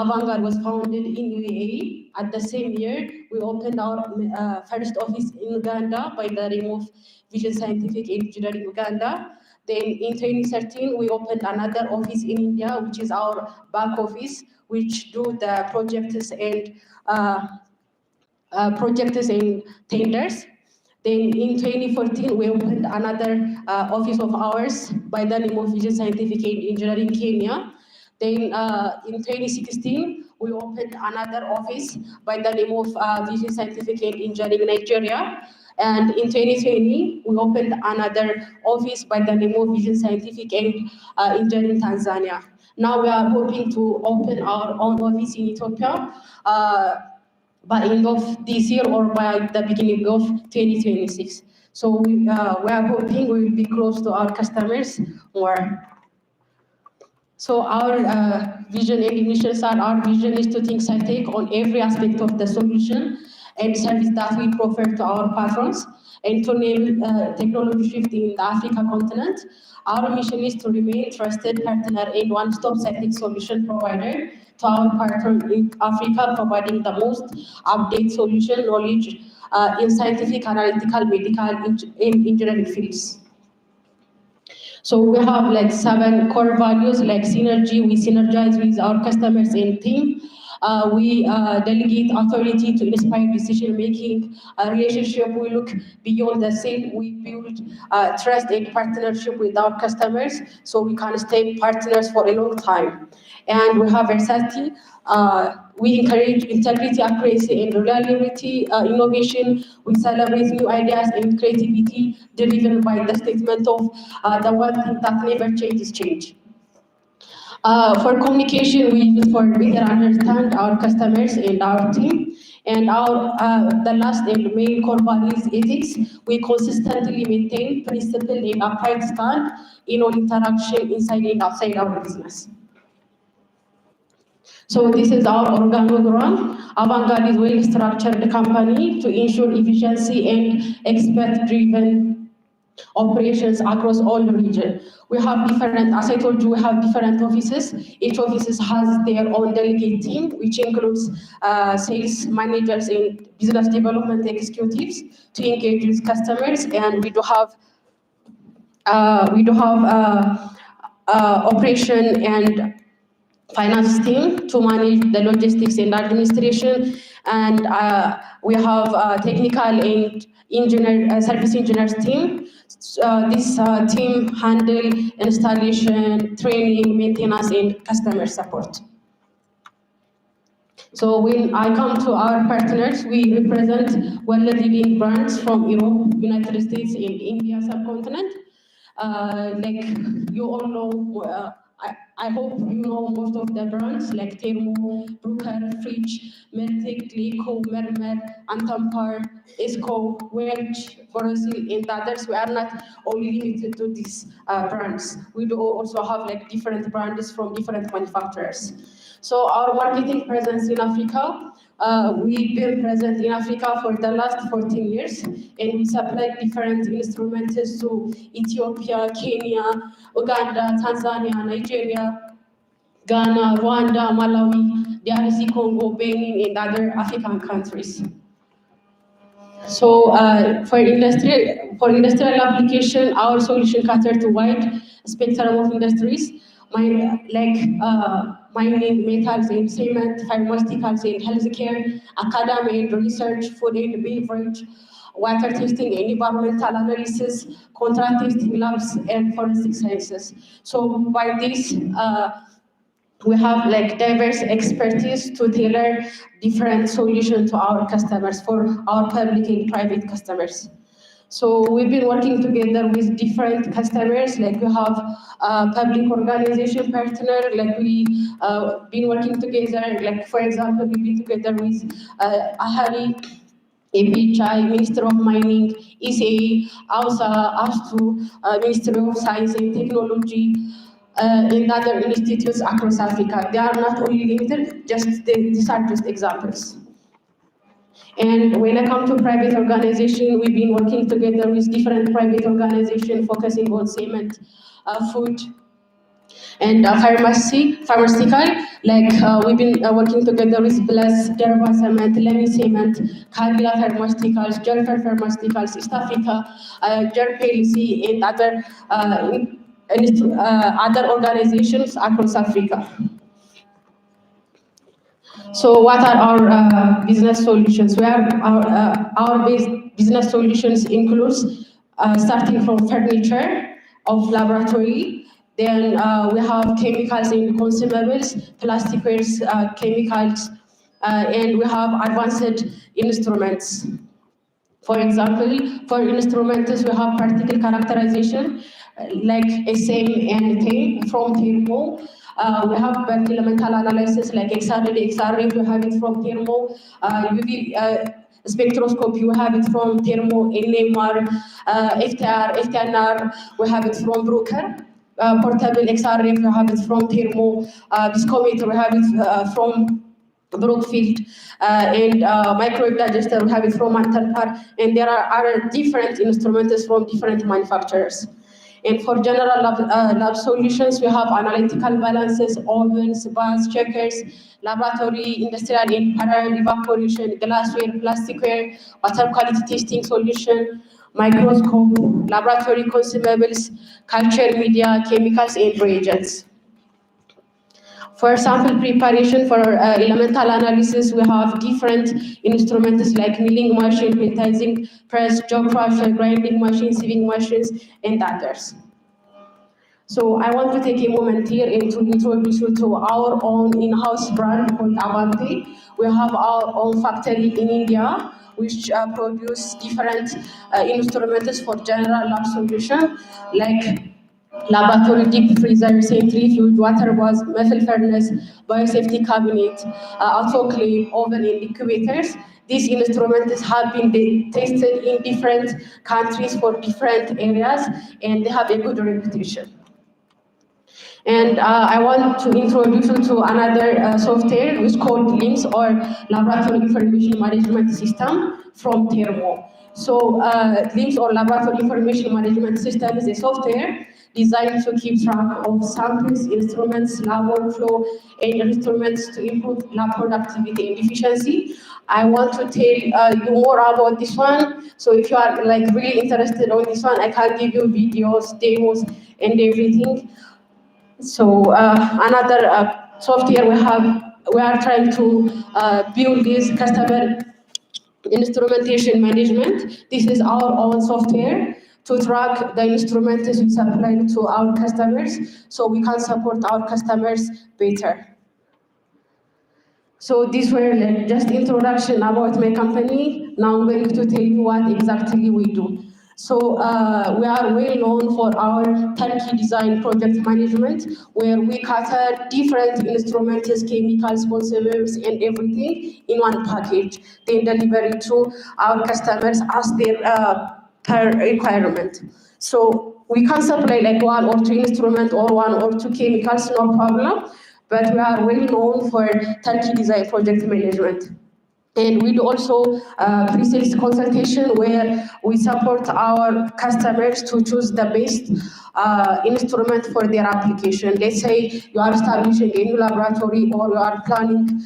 Avantgarde was founded in UAE. At the same year, we opened our first office in Uganda by the name of Vision Scientific Engineering Uganda. Then in 2013, we opened another office in India, which is our back office, which do the projects and tenders. Then in 2014, we opened another office of ours by the name of Vision Scientific Engineering Kenya. Then in 2016, we opened another office by the name of Vision Scientific Engineering Nigeria. And in 2020, we opened another office by the name of Vision Scientific Engineering Tanzania. Now we are hoping to open our own office in Ethiopia by end of this year or by the beginning of 2026. So we are hoping we will be close to our customers more. So our vision and initials are, our vision is to think scientific on every aspect of the solution and service that we proffer to our patrons, and to enable technology shift in the Africa continent. Our mission is to remain trusted partner and one-stop scientific solution provider to our partner in Africa, providing the most updated solution knowledge in scientific, analytical, medical, and engineering fields. So we have like 7 core values like synergy. We synergize with our customers and team. We delegate authority to inspire decision making. A relationship, we look beyond the sale. We build trust and partnership with our customers so we can stay partners for a long time. And we have versatility. We encourage integrity, accuracy, and reliability, innovation. We celebrate new ideas and creativity driven by the statement of the one thing that never changes change. For communication, we use for better understand our customers and our team. And our the last and main core value is ethics. We consistently maintain principle and upright stand in all interaction inside and outside our business. So this is our organogram. Avantgarde is well-structured company to ensure efficiency and expert-driven operations across all the region. We have different, as I told you, we have different offices. Each office has their own delegate team, which includes sales managers and business development executives to engage with customers. And we do have operation and finance team to manage the logistics and administration, and we have technical and service engineers team. This team handle installation, training, maintenance, and customer support. So when I come to our partners, we represent well-leading brands from Europe, United States, and India subcontinent. Like you all know, I hope you know most of the brands like Thermo, Brooker, Fridge, Mertec, Leico, Mermer, Antampar, Esco, Welch, Borosil, and others. We are not only limited to these brands. We do also have like different brands from different manufacturers. So our marketing presence in Africa, we've been present in Africa for the last 14 years, and we supply different instruments to Ethiopia, Kenya, Uganda, Tanzania, Nigeria, Ghana, Rwanda, Malawi, DRC Congo, Benin, and other African countries. So for industrial application, our solution caters to wide spectrum of industries, mining, metals and cement, pharmaceuticals and healthcare, academy and research, food and beverage, water testing and environmental analysis, contract testing labs, and forensic sciences. So by this, we have like diverse expertise to tailor different solutions to our customers for our public and private customers. So we've been working together with different customers, like we have a public organization partner, like we been working together, like for example, we've been together with AHARI, APHI, Minister of Mining, ECA, AUSA, ASTU, Ministry of Science and Technology, and other institutes across Africa. They are not only limited, these are just examples. And when I come to private organization, we've been working together with different private organizations focusing on cement, food, and pharmaceutical. Like we've been working together with Bless, Derba Cement, Lemmy Cement, Kagila Pharmaceuticals, Jelfer Pharmaceuticals, East Africa, PLC, and other organizations across Africa. So what are our business solutions? Our business solutions includes starting from furniture of laboratory, then we have chemicals and consumables, plasticaries, chemicals, and we have advanced instruments. For example, for instruments, we have particle characterization, like SM and TAME from Thermo. We have elemental analysis like X-ray, we have it from Thermo. UV spectroscopy, we have it from Thermo, NMR, FTR, FTNR, we have it from Brooker. Portable X-ray, we have it from Thermo. Viscometer, we have it from Brookfield, and microwave digester, we have it from Antalpar, and there are different instruments from different manufacturers. And for general lab solutions, we have analytical balances, ovens, baths, checkers, laboratory, industrial and parallel evaporation, glassware, plasticware, water quality testing solution, microscope, laboratory consumables, culture media, chemicals, and reagents. For sample preparation, for elemental analysis, we have different instruments like milling machine, pelletizing press, jaw crusher, grinding machines, sieving machines, and others. So I want to take a moment here and to introduce you to our own in-house brand called Avanti. We have our own factory in India, which produce different instruments for general lab solution, like laboratory deep freezer, centrifuge, water bus, metal furnace, biosafety cabinet, autoclave, oven, and incubators. These instruments have been tested in different countries for different areas, and they have a good reputation. And I want to introduce you to another software which is called LIMS, or Laboratory Information Management System from Thermo. So LIMS, or Laboratory Information Management System, is a software designed to keep track of samples, instruments, lab workflow, and instruments to improve lab productivity and efficiency. I want to tell you more about this one. So if you are like really interested on this one, I can give you videos, demos, and everything. So another software we are trying to build is customer instrumentation management. This is our own software to track the instruments we supply to our customers, so we can support our customers better. So these were just introduction about my company. Now I'm going to tell you what exactly we do. So we are well known for our turnkey design project management, where we cater different instruments, chemicals, consumables, and everything in one package, then deliver it to our customers as their per requirement. So we can supply like one or two instruments or one or two chemicals, no problem, but we are well known for turnkey design project management. And we do also pre-sales consultation, where we support our customers to choose the best instrument for their application. Let's say you are establishing a new laboratory, or you are planning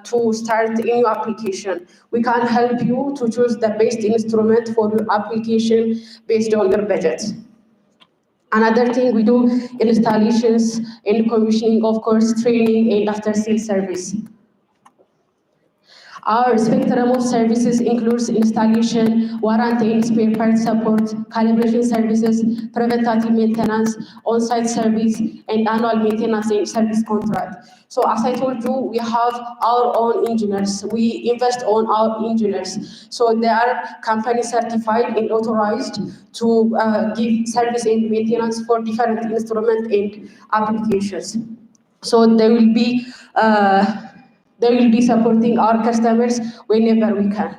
to start a new application. We can help you to choose the best instrument for your application based on your budget. Another thing we do, installations and commissioning, of course, training and after-sales service. Our spectrum of services includes installation, warranty and spare parts support, calibration services, preventative maintenance, on-site service, and annual maintenance and service contract. So as I told you, we have our own engineers. We invest on our engineers. So they are company certified and authorized to give service and maintenance for different instruments and applications. So they will be supporting our customers whenever we can.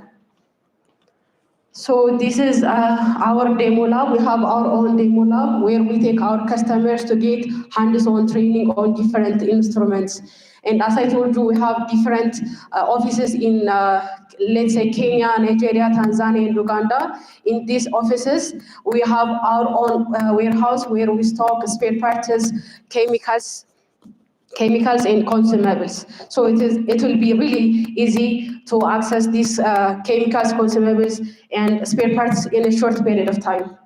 So this is our demo lab. We have our own demo lab where we take our customers to get hands-on training on different instruments. And as I told you, we have different offices in, let's say, Kenya, Nigeria, Tanzania, and Uganda. In these offices, we have our own warehouse where we stock spare parts, chemicals and consumables. So it will be really easy to access these chemicals, consumables, and spare parts in a short period of time.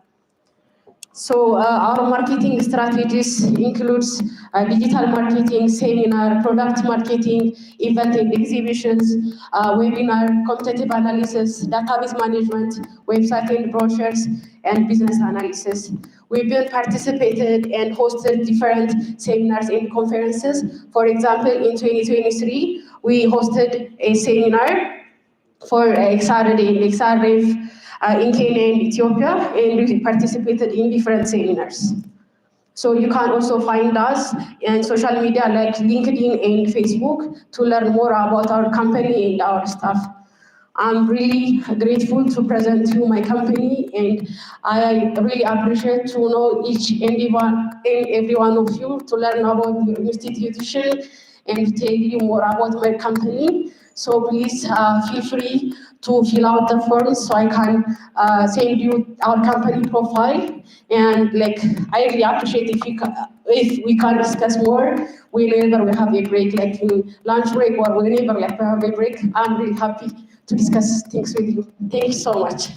So our marketing strategies includes digital marketing, seminar, product marketing, event and exhibitions, webinar, competitive analysis, database management, website and brochures, and business analysis. We've been participated and hosted different seminars and conferences. For example, in 2023, we hosted a seminar for XRD and XRF in Kenya and Ethiopia, and we participated in different seminars. So you can also find us in social media like LinkedIn and Facebook to learn more about our company and our staff. I'm really grateful to present you my company, and I really appreciate to know each and every one of you to learn about your institution and tell you more about my company. So please feel free to fill out the forms so I can send you our company profile. And like, I really appreciate if we can discuss more whenever we have a break, like in lunch break or whenever like we have a break. I'm really happy to discuss things with you. Thank you so much.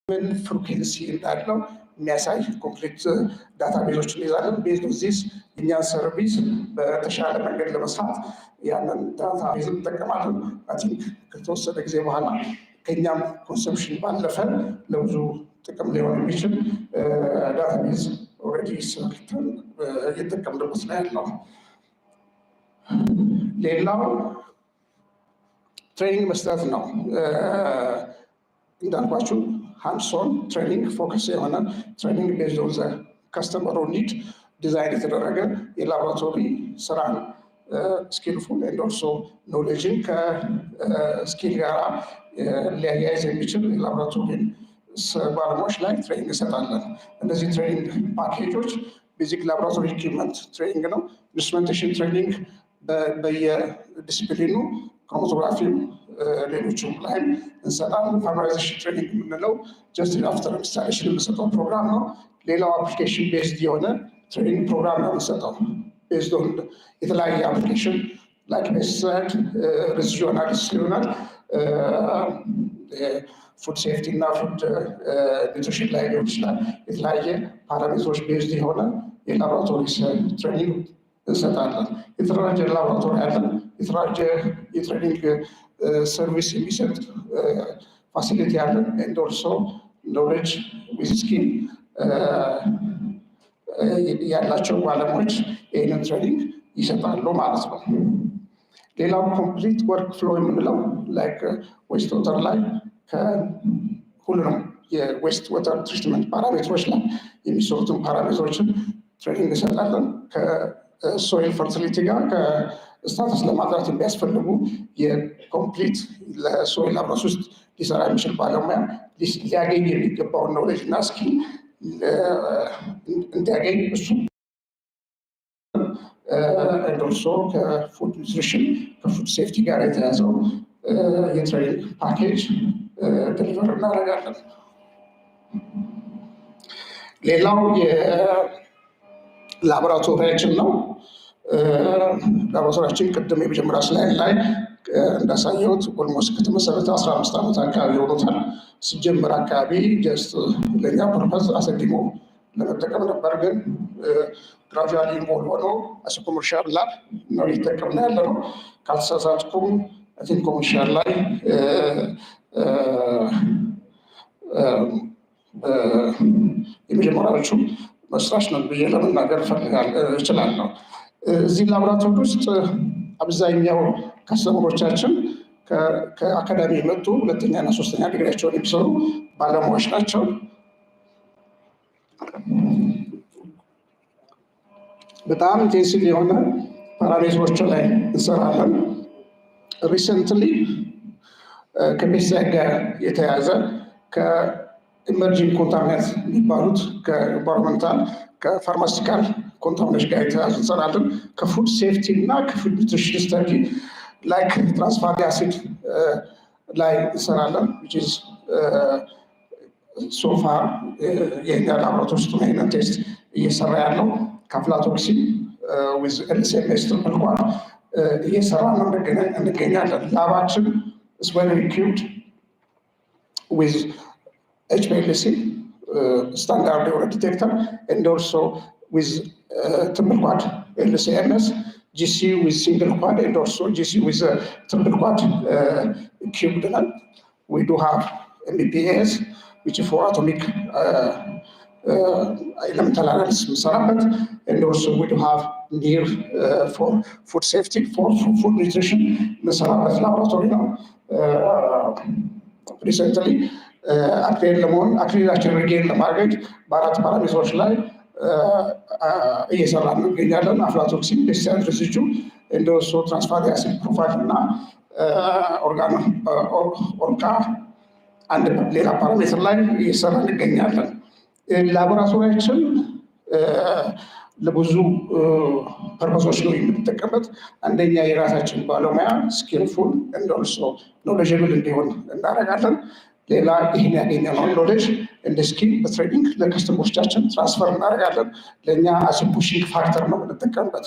ምን ፍሪኩዌንሲ እንዳለው የሚያሳይ ኮምፕሌት ዳታቤዞችን ይዛለን። ቤዝድ ኦን ዚስ እኛን ሰርቪስ በተሻለ መንገድ ለመስራት ያንን ዳታቤዝ እንጠቀማለን። አይ ቲንክ ከተወሰነ ጊዜ በኋላ ከኛም ኮንሰምፕሽን ባለፈ ለብዙ ጥቅም ሊሆን የሚችል ዳታቤዝ ኦልሬዲ ሰርተን እየተጠቀምንበት ነው ያለው። ሌላው ትሬኒንግ መስጠት ነው። እንዳልኳችሁ ሃንድሶን ትሬኒንግ ፎከስ የሆነ ትሬኒንግ ቤዝድ ኦን ዘ ከስተመሩ ኒድ ዲዛይን የተደረገ የላቦራቶሪ ስራን ስኪልፉል ኤንድ ኦልሶ ኖሌጅን ከስኪል ጋር ሊያያይዝ የሚችል የላቦራቶሪ ባለሙያዎች ላይ ትሬኒንግ እንሰጣለን። እነዚህ ትሬኒንግ ፓኬጆች ቤዚክ ላቦራቶሪ ኢኩዊፕመንት ትሬኒንግ ነው፣ ኢንስትሩሜንቴሽን ትሬኒንግ በየዲስፕሊኑ ክሮማቶግራፊም ሌሎችም ላይም እንሰጣለን። ፋርማላይዜሽን ትሬኒንግ የምንለው ጀስት አፍተር ኢንስታሌሽን የምንሰጠው ፕሮግራም ነው። ሌላው አፕሊኬሽን ቤዝድ የሆነ ትሬኒንግ ፕሮግራም ነው የምንሰጠው ቤዝድ ኦን የተለያየ አፕሊኬሽን ላይክ ፔስቲሳይድ ሬዚጁዋል አናሊሲስ ይሆናል፣ ፉድ ሴፍቲ እና ፉድ ኒውትሪሽን ላይ ሊሆን ይችላል። የተለያየ ፓራሜትሮች ቤዝድ የሆነ የላቦራቶሪ ትሬኒንግ እንሰጣለን። የተደራጀ ላቦራቶሪ አለን። የተደራጀ የትሬኒንግ ሰርቪስ የሚሰጥ ፋሲሊቲ አለን። ኤንድ ኦልሶ ኖሌጅ ዊዝ ስኪል ያላቸው ባለሙያዎች ይህንን ትሬኒንግ ይሰጣሉ ማለት ነው። ሌላው ኮምፕሊት ወርክ ፍሎ የምንለው ላይክ ዌስት ወተር ላይ ከሁሉንም የዌስት ወተር ትሪትመንት ፓራሜትሮች ላይ የሚሰሩትን ፓራሜትሮችን ትሬኒንግ እንሰጣለን። ከሶይል ፈርቲሊቲ ጋር ከስታተስ ለማጥራት የሚያስፈልጉ የኮምፕሊት ለሶይል አብራስ ውስጥ ሊሰራ የሚችል ባለሙያ ሊያገኝ የሚገባውን ኖሌጅ እና ስኪል እንዲያገኝ እሱ እንደርሶ ከፉድ ኒውትሪሽን ከፉድ ሴፍቲ ጋር የተያዘው የትሬኒንግ ፓኬጅ ደሊቨር እናደርጋለን። ሌላው የላቦራቶሪያችን ነው። ላቦራቶሪያችን ቅድም የመጀመሪያ ስላይድ ላይ እንዳሳየሁት ኦልሞስት ከተመሰረተ 15 ዓመት አካባቢ ሆኖታል። ሲጀምር አካባቢ ጀስት ለእኛ ፐርፐዝ አሰዲሞ ለመጠቀም ነበር፣ ግን ግራጁዋሊ ኢንቮልቭ ሆኖ አስ ኮመርሻል ላብ ነው እየተጠቀምን ያለ ነው። ካልተሳሳትኩም አይ ቲንክ ኮመርሻል ላይ የመጀመሪያዎቹ መስራች ነው ብዬ ለመናገር እችላለሁ። እዚህ ላቦራቶሪ ውስጥ አብዛኛው ከስተመሮቻችን ከአካዳሚ የመጡ ሁለተኛና ሶስተኛ ዲግሪያቸውን የሚሰሩ ባለሙያዎች ናቸው። በጣም ኢንቴንሲቭ የሆነ ፓራሜትሮች ላይ እንሰራለን። ሪሰንትሊ ከፔስቲሳይድ ጋር የተያዘ ከኢመርጂንግ ኮንታሚናንት የሚባሉት ከኢንቫይሮንመንታል ከፋርማሲካል ኮንታሚኔሽን ጋር የተያዙ እንሰራለን። ከፉድ ሴፍቲ እና ከፉድ ኒውትሪሽን ስተዲ ላይክ ትራንስፋቲ አሲድ ላይ እንሰራለን። ሶፋር የኛ ላቦራቶሪ ውስጥ ይህንን ቴስት እየሰራ ያለው ከአፍላቶክሲን ዊዝ ኤልሲኤምኤስ ተመልኳል እየሰራ ነው እንገኛለን። ላባችን is well equipped with HPLC standard የሆነ ዲቴክተር and also with triple quad LCMS, GC with single quad and also GC with triple quad cubed. We do have MBPAs which is for atomic elemental analysis and also we do have near for food safety, for food nutrition laboratory now. Recently አክሪላችን ሪጌን ለማድረግ በአራት ፓራሜትሮች ላይ እየሰራን እንገኛለን። አፍላቶክሲን፣ ፔስቲሳይድ ሬሲጁ፣ እንደወሶ ትራንስፋቲ አሲድ ፕሮፋይል እና ኦርጋ አንድ ሌላ ፓራሜትር ላይ እየሰራ እንገኛለን። ላቦራቶሪያችን ለብዙ ፐርፖሶች ነው የምንጠቀምበት። አንደኛ የራሳችን ባለሙያ ስኪልፉል and also knowledgeable እንዲሆን እናደርጋለን። ሌላ ይህን ያገኘነውን ኖሌጅ እንደ ስኪል በትሬኒንግ ለከስተመሮቻችን ትራንስፈር እናደርጋለን። ለእኛ አስ ፑሽንግ ፋክተር ነው የምንጠቀምበት።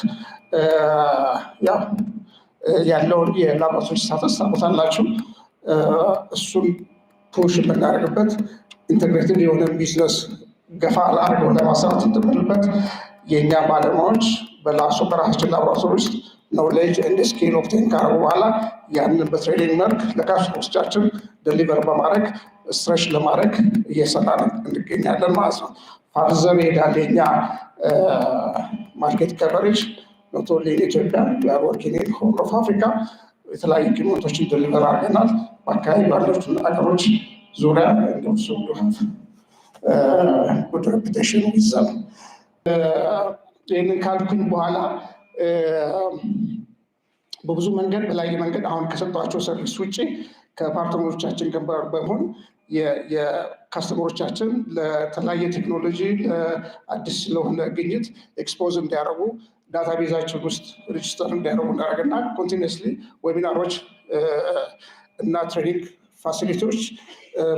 ያው ያለውን የላቦራቶሪ ስታተስ ታውቁታላችሁ። እሱን ፑሽ የምናደርግበት ኢንተግሬትድ የሆነ ቢዝነስ ገፋ አድርገው ለማሰራት የምንልበት የእኛ ባለሙያዎች በራሳችን ላቦራቶሪ ውስጥ ኖሌጅ እንደ ስኪል ኦብቴን ካረጉ በኋላ ያንን በትሬኒንግ መልክ ለካስተመሮቻችን ደሊቨር በማድረግ ስትሬች ለማድረግ እየሰራን እንገኛለን ማለት ነው። ፋርዘር ይሄዳል የኛ ማርኬት ከቨሬጅ ኖት ኦንሊ ኢን ኢትዮጵያ ዊ አር ወርኪንግ ኢን ሆል ኦፍ አፍሪካ። የተለያዩ ኢኩዊፕመንቶችን ደሊቨር አድርገናል በአካባቢ ባሉት ሀገሮች ዙሪያ እንደሱ ጉድ ሬፑቴሽን ይዛል። ይህንን ካልኩኝ በኋላ በብዙ መንገድ በላይ መንገድ አሁን ከሰጧቸው ሰርቪስ ውጭ ከፓርትነሮቻችን ጋር በመሆን የካስተመሮቻችን ለተለያየ ቴክኖሎጂ አዲስ ለሆነ ግኝት ኤክስፖዝ እንዲያደርጉ ዳታቤዛችን ውስጥ ሬጅስተር እንዲያደርጉ እናደርግና ኮንቲኒስሊ ዌቢናሮች እና ትሬኒንግ ፋሲሊቲዎች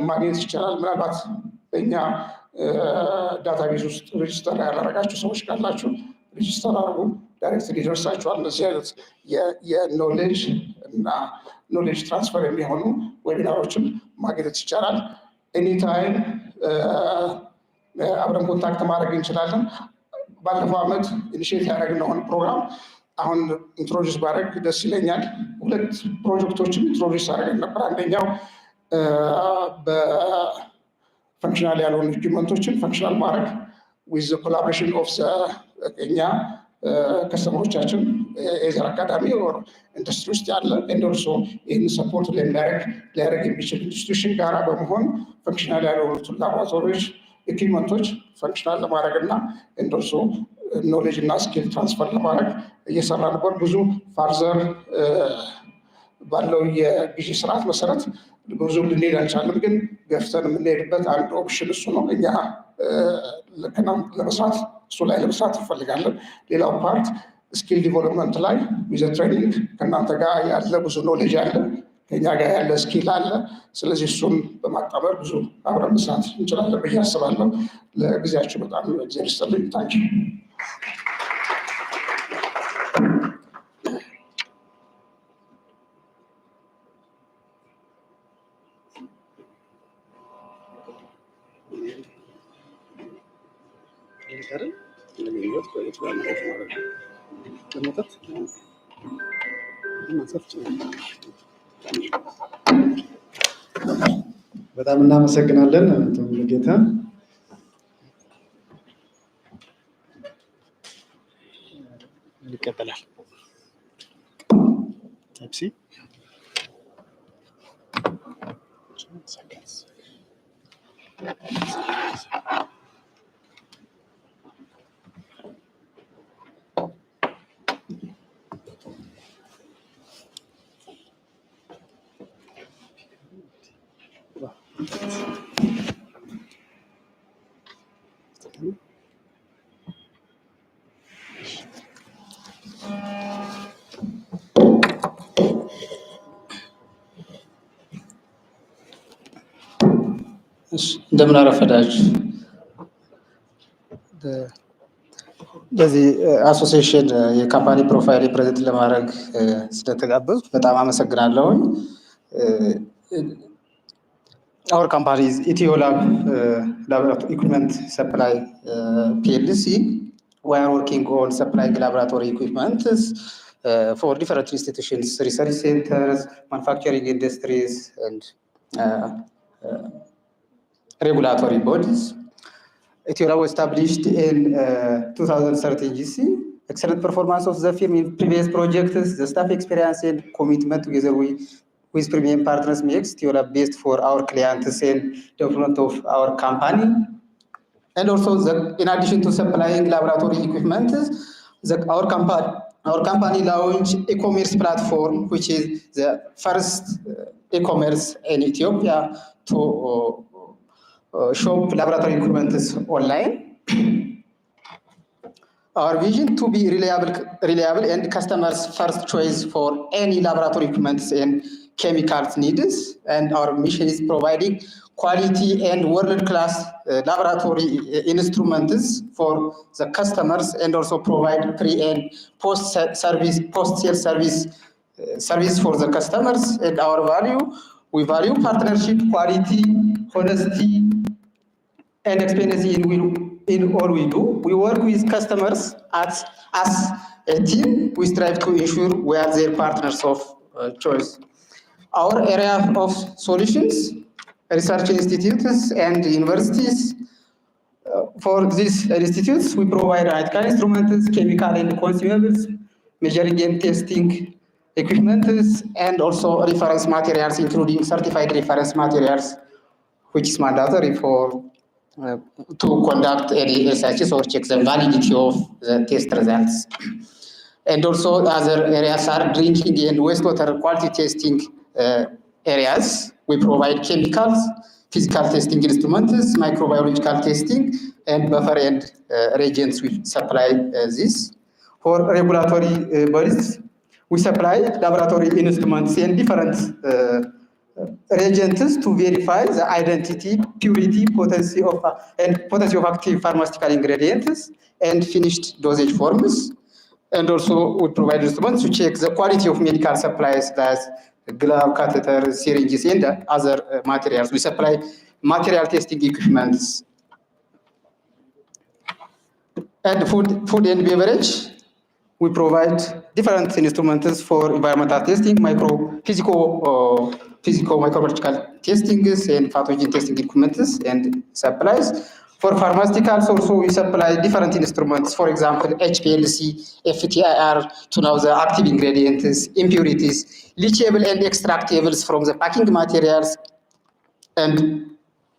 ማግኘት ይቻላል። ምናልባት በእኛ ዳታቤዝ ውስጥ ሬጅስተር ያላረጋችሁ ሰዎች ካላችሁ ሬጅስተር አድርጉ፣ ዳይሬክት ሊደርሳችኋል። እነዚህ አይነት የኖሌጅ እና ኖሌጅ ትራንስፈር የሚሆኑ ዌቢናሮችን ማግኘት ይቻላል። ኤኒታይም አብረን ኮንታክት ማድረግ እንችላለን። ባለፈው ዓመት ኢኒሼት ያደረግነውን ፕሮግራም አሁን ኢንትሮዲስ ባደረግ ደስ ይለኛል። 2 ፕሮጀክቶችን ኢንትሮዲስ አደረግን ነበር። አንደኛው በፈንክሽናል ያልሆኑ ኢኩዊፕመንቶችን ፈንክሽናል ማድረግ ዊዝ ኮላቦሬሽን ኦፍ እኛ ከስተመሮቻችን የዘር አካዳሚ ኢንዱስትሪ ውስጥ ያለ እንደርሶ ይህን ሰፖርት ሊያደርግ የሚችል ኢንስቲትዩሽን ጋራ በመሆን ፈንክሽናል ያልሆኑትን ላቦራቶሪዎች ኢኩዊፕመንቶች ፈንክሽናል ለማድረግ እና እንደርሶ ኖሌጅ እና ስኪል ትራንስፈር ለማድረግ እየሰራ ነበር። ብዙ ፋርዘር ባለው የግዢ ስርዓት መሰረት ብዙ ልንሄድ አልቻለም፣ ግን ገፍተን የምንሄድበት አንድ ኦፕሽን እሱ ነው። እኛ ለመስራት እሱ ላይ ለመስራት እንፈልጋለን። ሌላው ፓርት ስኪል ዲቨሎፕመንት ላይ ዊዘ ትሬኒንግ ከእናንተ ጋር ያለ ብዙ ኖሌጅ አለ፣ ከኛ ጋር ያለ ስኪል አለ። ስለዚህ እሱን በማጣመር ብዙ አብረን መስራት እንችላለን ብዬ አስባለሁ። ለጊዜያችሁ በጣም እግዚአብሔር ይስጥልኝ። ታንኪዩ። በጣም እናመሰግናለን አቶ ሙሉጌታ። ይቀጥላል። ታክሲ እንደምን አረፈዳችሁ። በዚህ አሶሲዬሽን የካምፓኒ ፕሮፋይል ፕሬዘንት ለማድረግ ስለተጋበዝኩ በጣም አመሰግናለሁ። Our company is Etiolab Laboratory Equipment Supply PLC. We are working on supplying laboratory equipment for different institutions, research centers, manufacturing industries, and regulatory bodies. Etiolab was established in 2013 GC. Excellent performance of the firm in previous projects, the staff experience and commitment together with premium partners makes Etiolab best for our clients and development of our company. And also, in addition to supplying laboratory equipment, our company launched e-commerce platform, which is the first e-commerce in Ethiopia to shop laboratory equipment online. Our vision to be reliable and customers' first choice for any laboratory equipment and chemicals needs. And our mission is providing quality and world-class laboratory instruments for the customers, and also provide pre and post-sale service for the customers. And our value, we value partnership, quality, honesty, and experience in all we do. We work with customers as a team. We strive to ensure we are their partners of choice. Our area of solutions, research institutes and universities. For these institutes, we provide analytical instruments, chemical and consumables, measuring and testing equipment, and also reference materials, including certified reference materials, which is mandatory for to conduct any researches or check the validity of the test results. And also other areas are drinking and wastewater quality testing areas. We provide chemicals, physical testing instruments, microbiological testing, and buffer and reagents. We supply this. For regulatory bodies, we supply laboratory instruments and different reagents to verify the identity, purity, potency of active pharmaceutical ingredients and finished dosage forms. And also we provide instruments to check the quality of medical supplies like glove, catheters, syringes, and other materials. We supply material testing equipments. And food and beverage, we provide different instruments for environmental testing, physical microbiological testing, and pathogen testing equipment and supplies. For pharmaceuticals, also we supply different instruments, for example, HPLC, FTIR, to know the active ingredients, impurities, leachable and extractables from the packing materials, and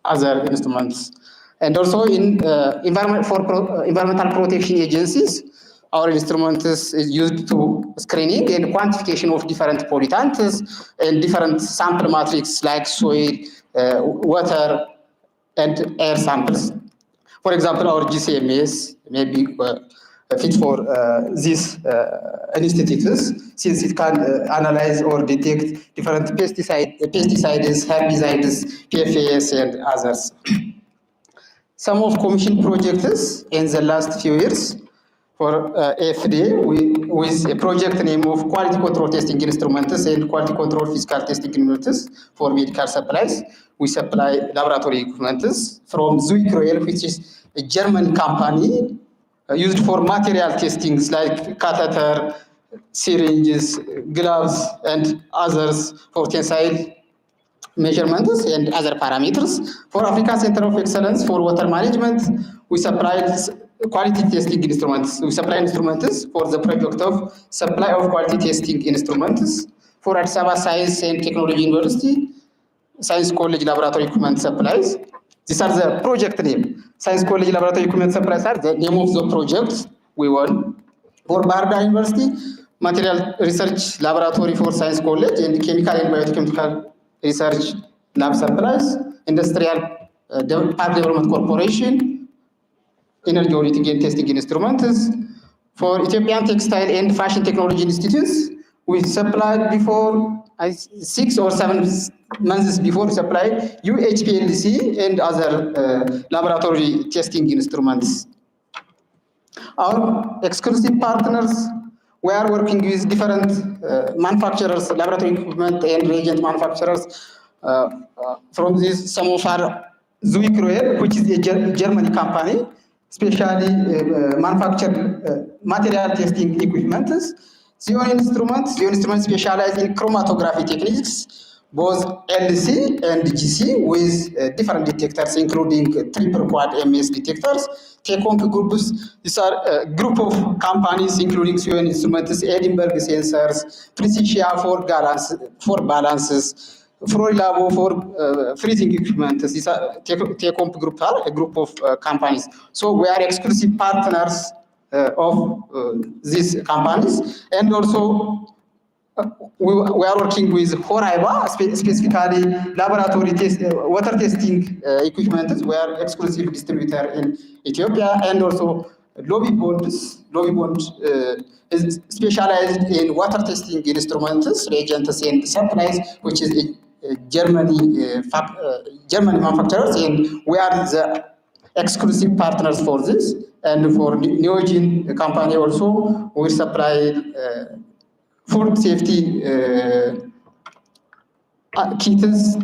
other instruments. And also in environmental protection agencies, our instrument is used to screening and quantification of different pollutants and different sample matrix like soil, water, and air samples. For example, our GCMS may be fit for these institutes, since it can analyze or detect different pesticides, herbicides, PFAS, and others. Some of commission projects in the last few years for FDA with a project name of quality control testing instruments and quality control physical testing instruments for medical supplies. We supply laboratory equipment from Zuikroel, which is a German company used for material testings like catheter, syringes, gloves, and others for tensile measurements and other parameters. For African Center of Excellence for Water Management, we supplied quality testing instruments. We supply instruments for the project of supply of quality testing instruments. For Addis Ababa Science and Technology University, Science College Laboratory Equipment Supplies. These are the project name. Science College Laboratory Equipment Supplies are the name of the project we won. For Bahar University, Material Research Laboratory for Science College and Chemical and Biochemical Research Lab Supplies, Industrial Park Development Corporation, Energy Auditing and Testing Instruments. For Ethiopian Textile and Fashion Technology Institutes, we supplied before 6 or 7 months before we supplied UHPLC and other laboratory testing instruments. Our exclusive partners, we are working with different manufacturers, laboratory equipment and reagent manufacturers. From this, some of our Zuikroel, which is a German company, especially manufacture material testing equipment. Zion Instruments specialize in chromatography techniques, both LC and GC with different detectors, including triple quad MS detectors. Teconc groups, these are a group of companies, including Zion Instruments, Edinburgh Sensors, Precision for balances, Froilabo for freezing equipment. These are Teconc group are a group of companies. So we are exclusive partners of these companies, and also we are working with Horaiba, specifically laboratory water testing equipment. We are exclusive distributor in Ethiopia, and also Lobby Bond is specialized in water testing instruments, reagents, and supplies, which is Germany manufacturers, and we are the exclusive partners for this. And for Neogen company also, we supply food safety kits,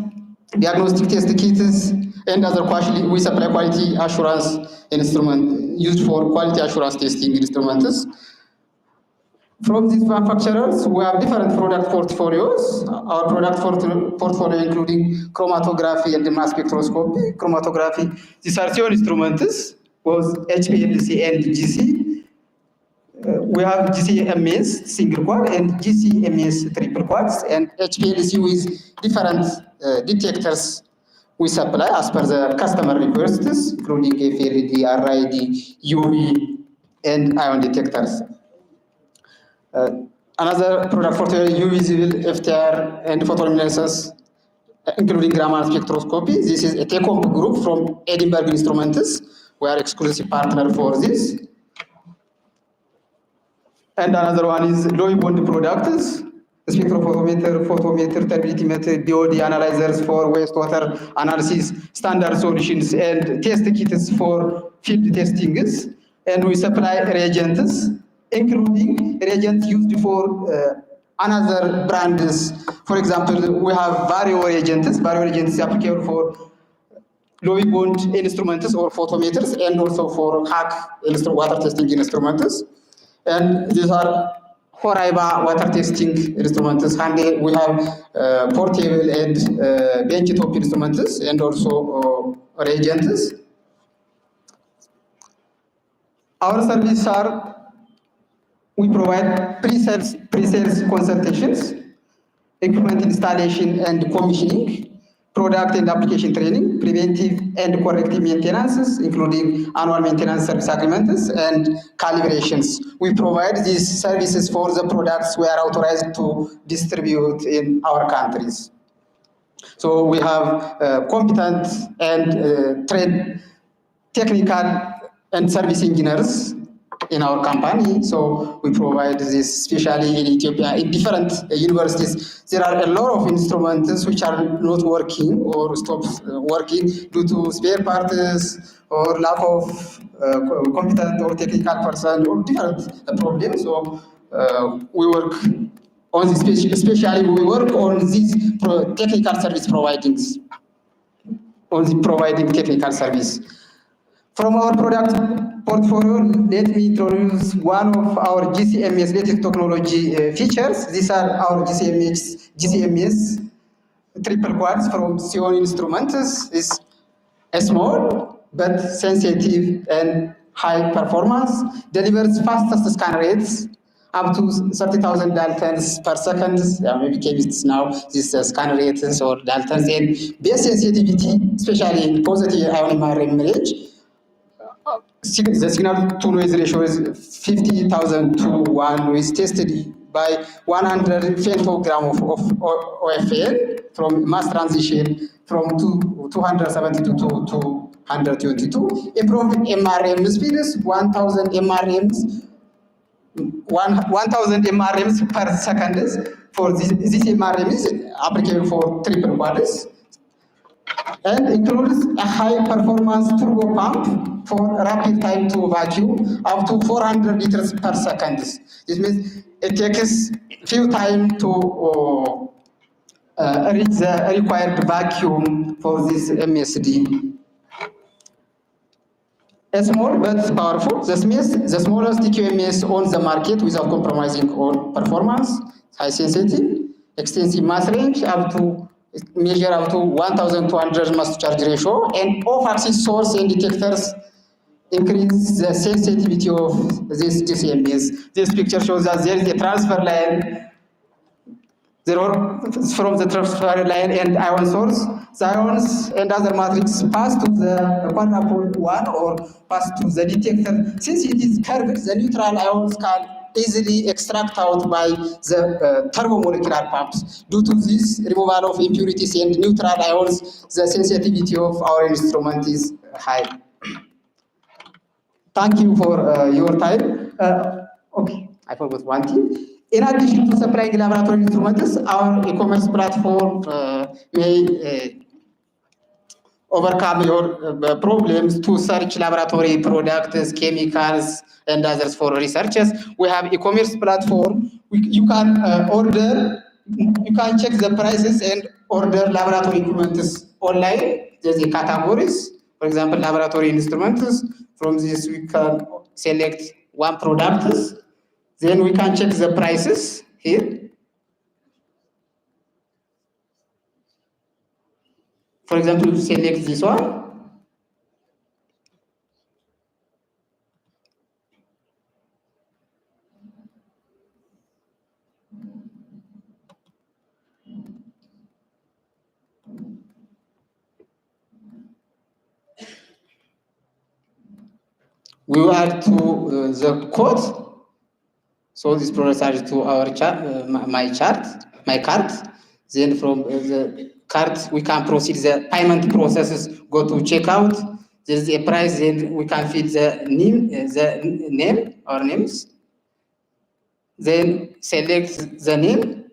diagnostic test kits, and other quality, we supply quality assurance instrument used for quality assurance testing instruments. From these manufacturers, we have different product portfolios. Our product portfolio including chromatography and mass spectroscopy. Chromatography, these are two instruments, was HPLC and GC. We have GCMS single quad and GCMS triple quads, and HPLC with different detectors we supply as per the customer requests, including FLD, RID, UV, and ion detectors. Another product portfolio, UV visible, FTR, and photoluminescence, including Raman spectroscopy. This is a take-home group from Edinburgh Instruments. We are exclusive partner for this. And another one is low bond products, spectrophotometer, photometer, turbidity DOD analyzers for wastewater analysis, standard solutions, and test kits for field testings. And we supply reagents, including reagents used for another brands. For example, we have Vario reagents. Vario reagents is applicable for low bond instruments or photometers, and also for hack water testing instruments. And these are Horaiba water testing instruments. And we have portable and benchtop instruments, and also reagents. Our services are, we provide pre-sales consultations, equipment installation and commissioning, product and application training, preventive and corrective maintenances, including annual maintenance service agreements and calibrations. We provide these services for the products we are authorized to distribute in our countries. So we have competent and trained technical and service engineers in our company. So we provide this, especially in Ethiopia, in different universities. There are a lot of instruments which are not working or stopped working due to spare parts or lack of competent or technical person or different problems. So we work on this, especially we work on these technical service providings, on the providing technical service. From our product portfolio, let me introduce one of our GCMS latest technology features. These are our GCMS triple quads from Sion Instruments. It's a small but sensitive and high performance, delivers fastest scan rates up to 30,000 daltons per second. Maybe chemists now this scan rates or daltons, and base sensitivity, especially in positive ion range. The signal to noise ratio is 50,000 to 1, is tested by 100 femtogram of OFL from mass transition from 272 to 222. Improved MRM speeds, 1,000 MRMs, 1,000 MRMs per second. For this MRM is applicable for triple quads, and includes a high performance turbo pump for rapid time to vacuum up to 400 liters per second. This means it takes few time to reach the required vacuum for this MSD. A small but powerful, the smallest QMS on the market without compromising on performance, high sensitivity, extensive mass range, measure up to 1,200 mass to charge ratio, and off-axis source and detectors increase the sensitivity of this GCMS. This picture shows that there is a transfer line. From the transfer line and ion source, the ions and other matrix pass to the quadrupole one or pass to the detector. Since it is curved, the neutral ions can easily extract out by the thermomolecular pumps. Due to this removal of impurities and neutral ions, the sensitivity of our instrument is high. Thank you for your time. Okay, I forgot one thing. In addition to supplying laboratory instruments, our e-commerce platform may overcome your problems to search laboratory products, chemicals, and others for researchers. We have e-commerce platform. You can order, you can check the prices and order laboratory equipment online. the categories. For example, laboratory instruments. From this, we can select one product. Then we can check the prices here. For example, select this one. We add to the code. So these products are to our chart, my card. Then from the card, we can proceed the payment processes, go to checkout. There's a price, then we can fill the name or names. Then select the name.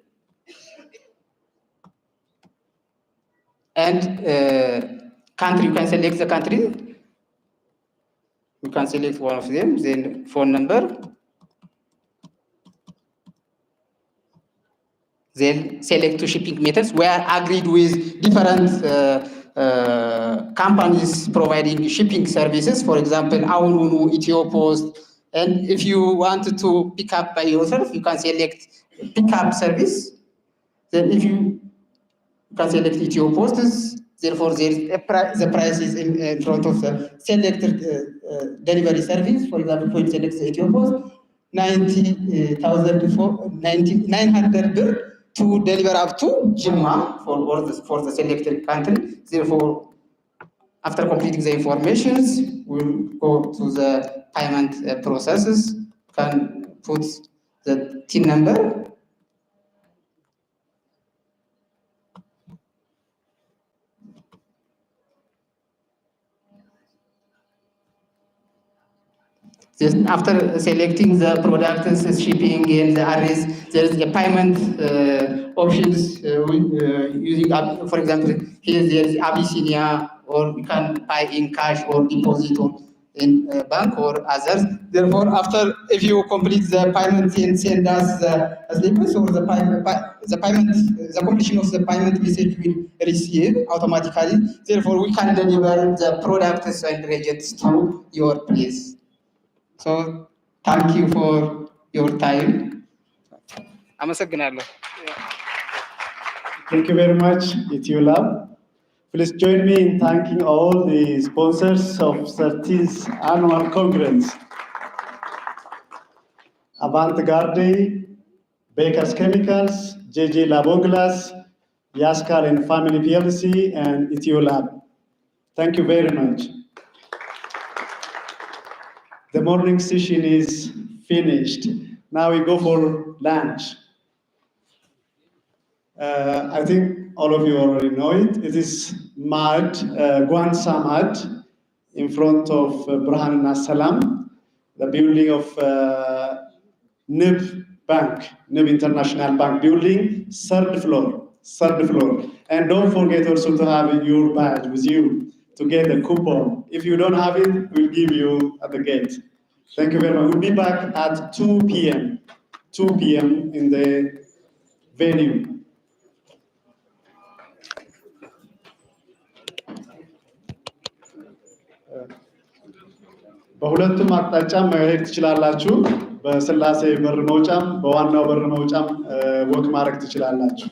And country, you can select the country. You can select one of them, then phone number. Then select two shipping methods. We are agreed with different companies providing shipping services. For example, Aulunu, Ethiopost. And if you want to pick up by yourself, you can select pickup service. Then if you can select Ethiopost, therefore there is the price is in front of the selected delivery service. For example, when you select the Ethiopost, 900 birr to deliver up to Jimma for the selected country. Therefore, after completing the informations, we'll go to the payment processes. Can put the TIN number. Then after selecting the product, shipping and the address, there is a payment options using, for example, here there is Abyssinia, or you can buy in cash or deposit or in bank or others. Therefore, after if you complete the payment and send us the slips or the completion of the payment message will receive automatically. Therefore, we can deliver the products and reagents to your place. So thank you for your time. አመሰግናለሁ. Thank you very much, Etiolab. Please join me in thanking all the sponsors of 13th Annual Congress. Avant-Garde, Baker's Chemicals, JJ Laboglas, Yaskal and Family PLC, and Etiolab. Thank you very much. The morning session is finished. Now we go for lunch. I think all of you already know it. It is mud, Gwansa mud, in front of Burhan Salam, the building of NIB Bank, NIB International Bank building, third floor. And don't forget also to have your badge with you to get a coupon. If you don't have it, we'll give you at the gate. Thank you very much. We'll be back at 2 p.m. 2 p.m. in the venue. በሁለቱም አቅጣጫ መሄድ ትችላላችሁ። በስላሴ በር መውጫም በዋናው በር መውጫም ወክ ማድረግ ትችላላችሁ።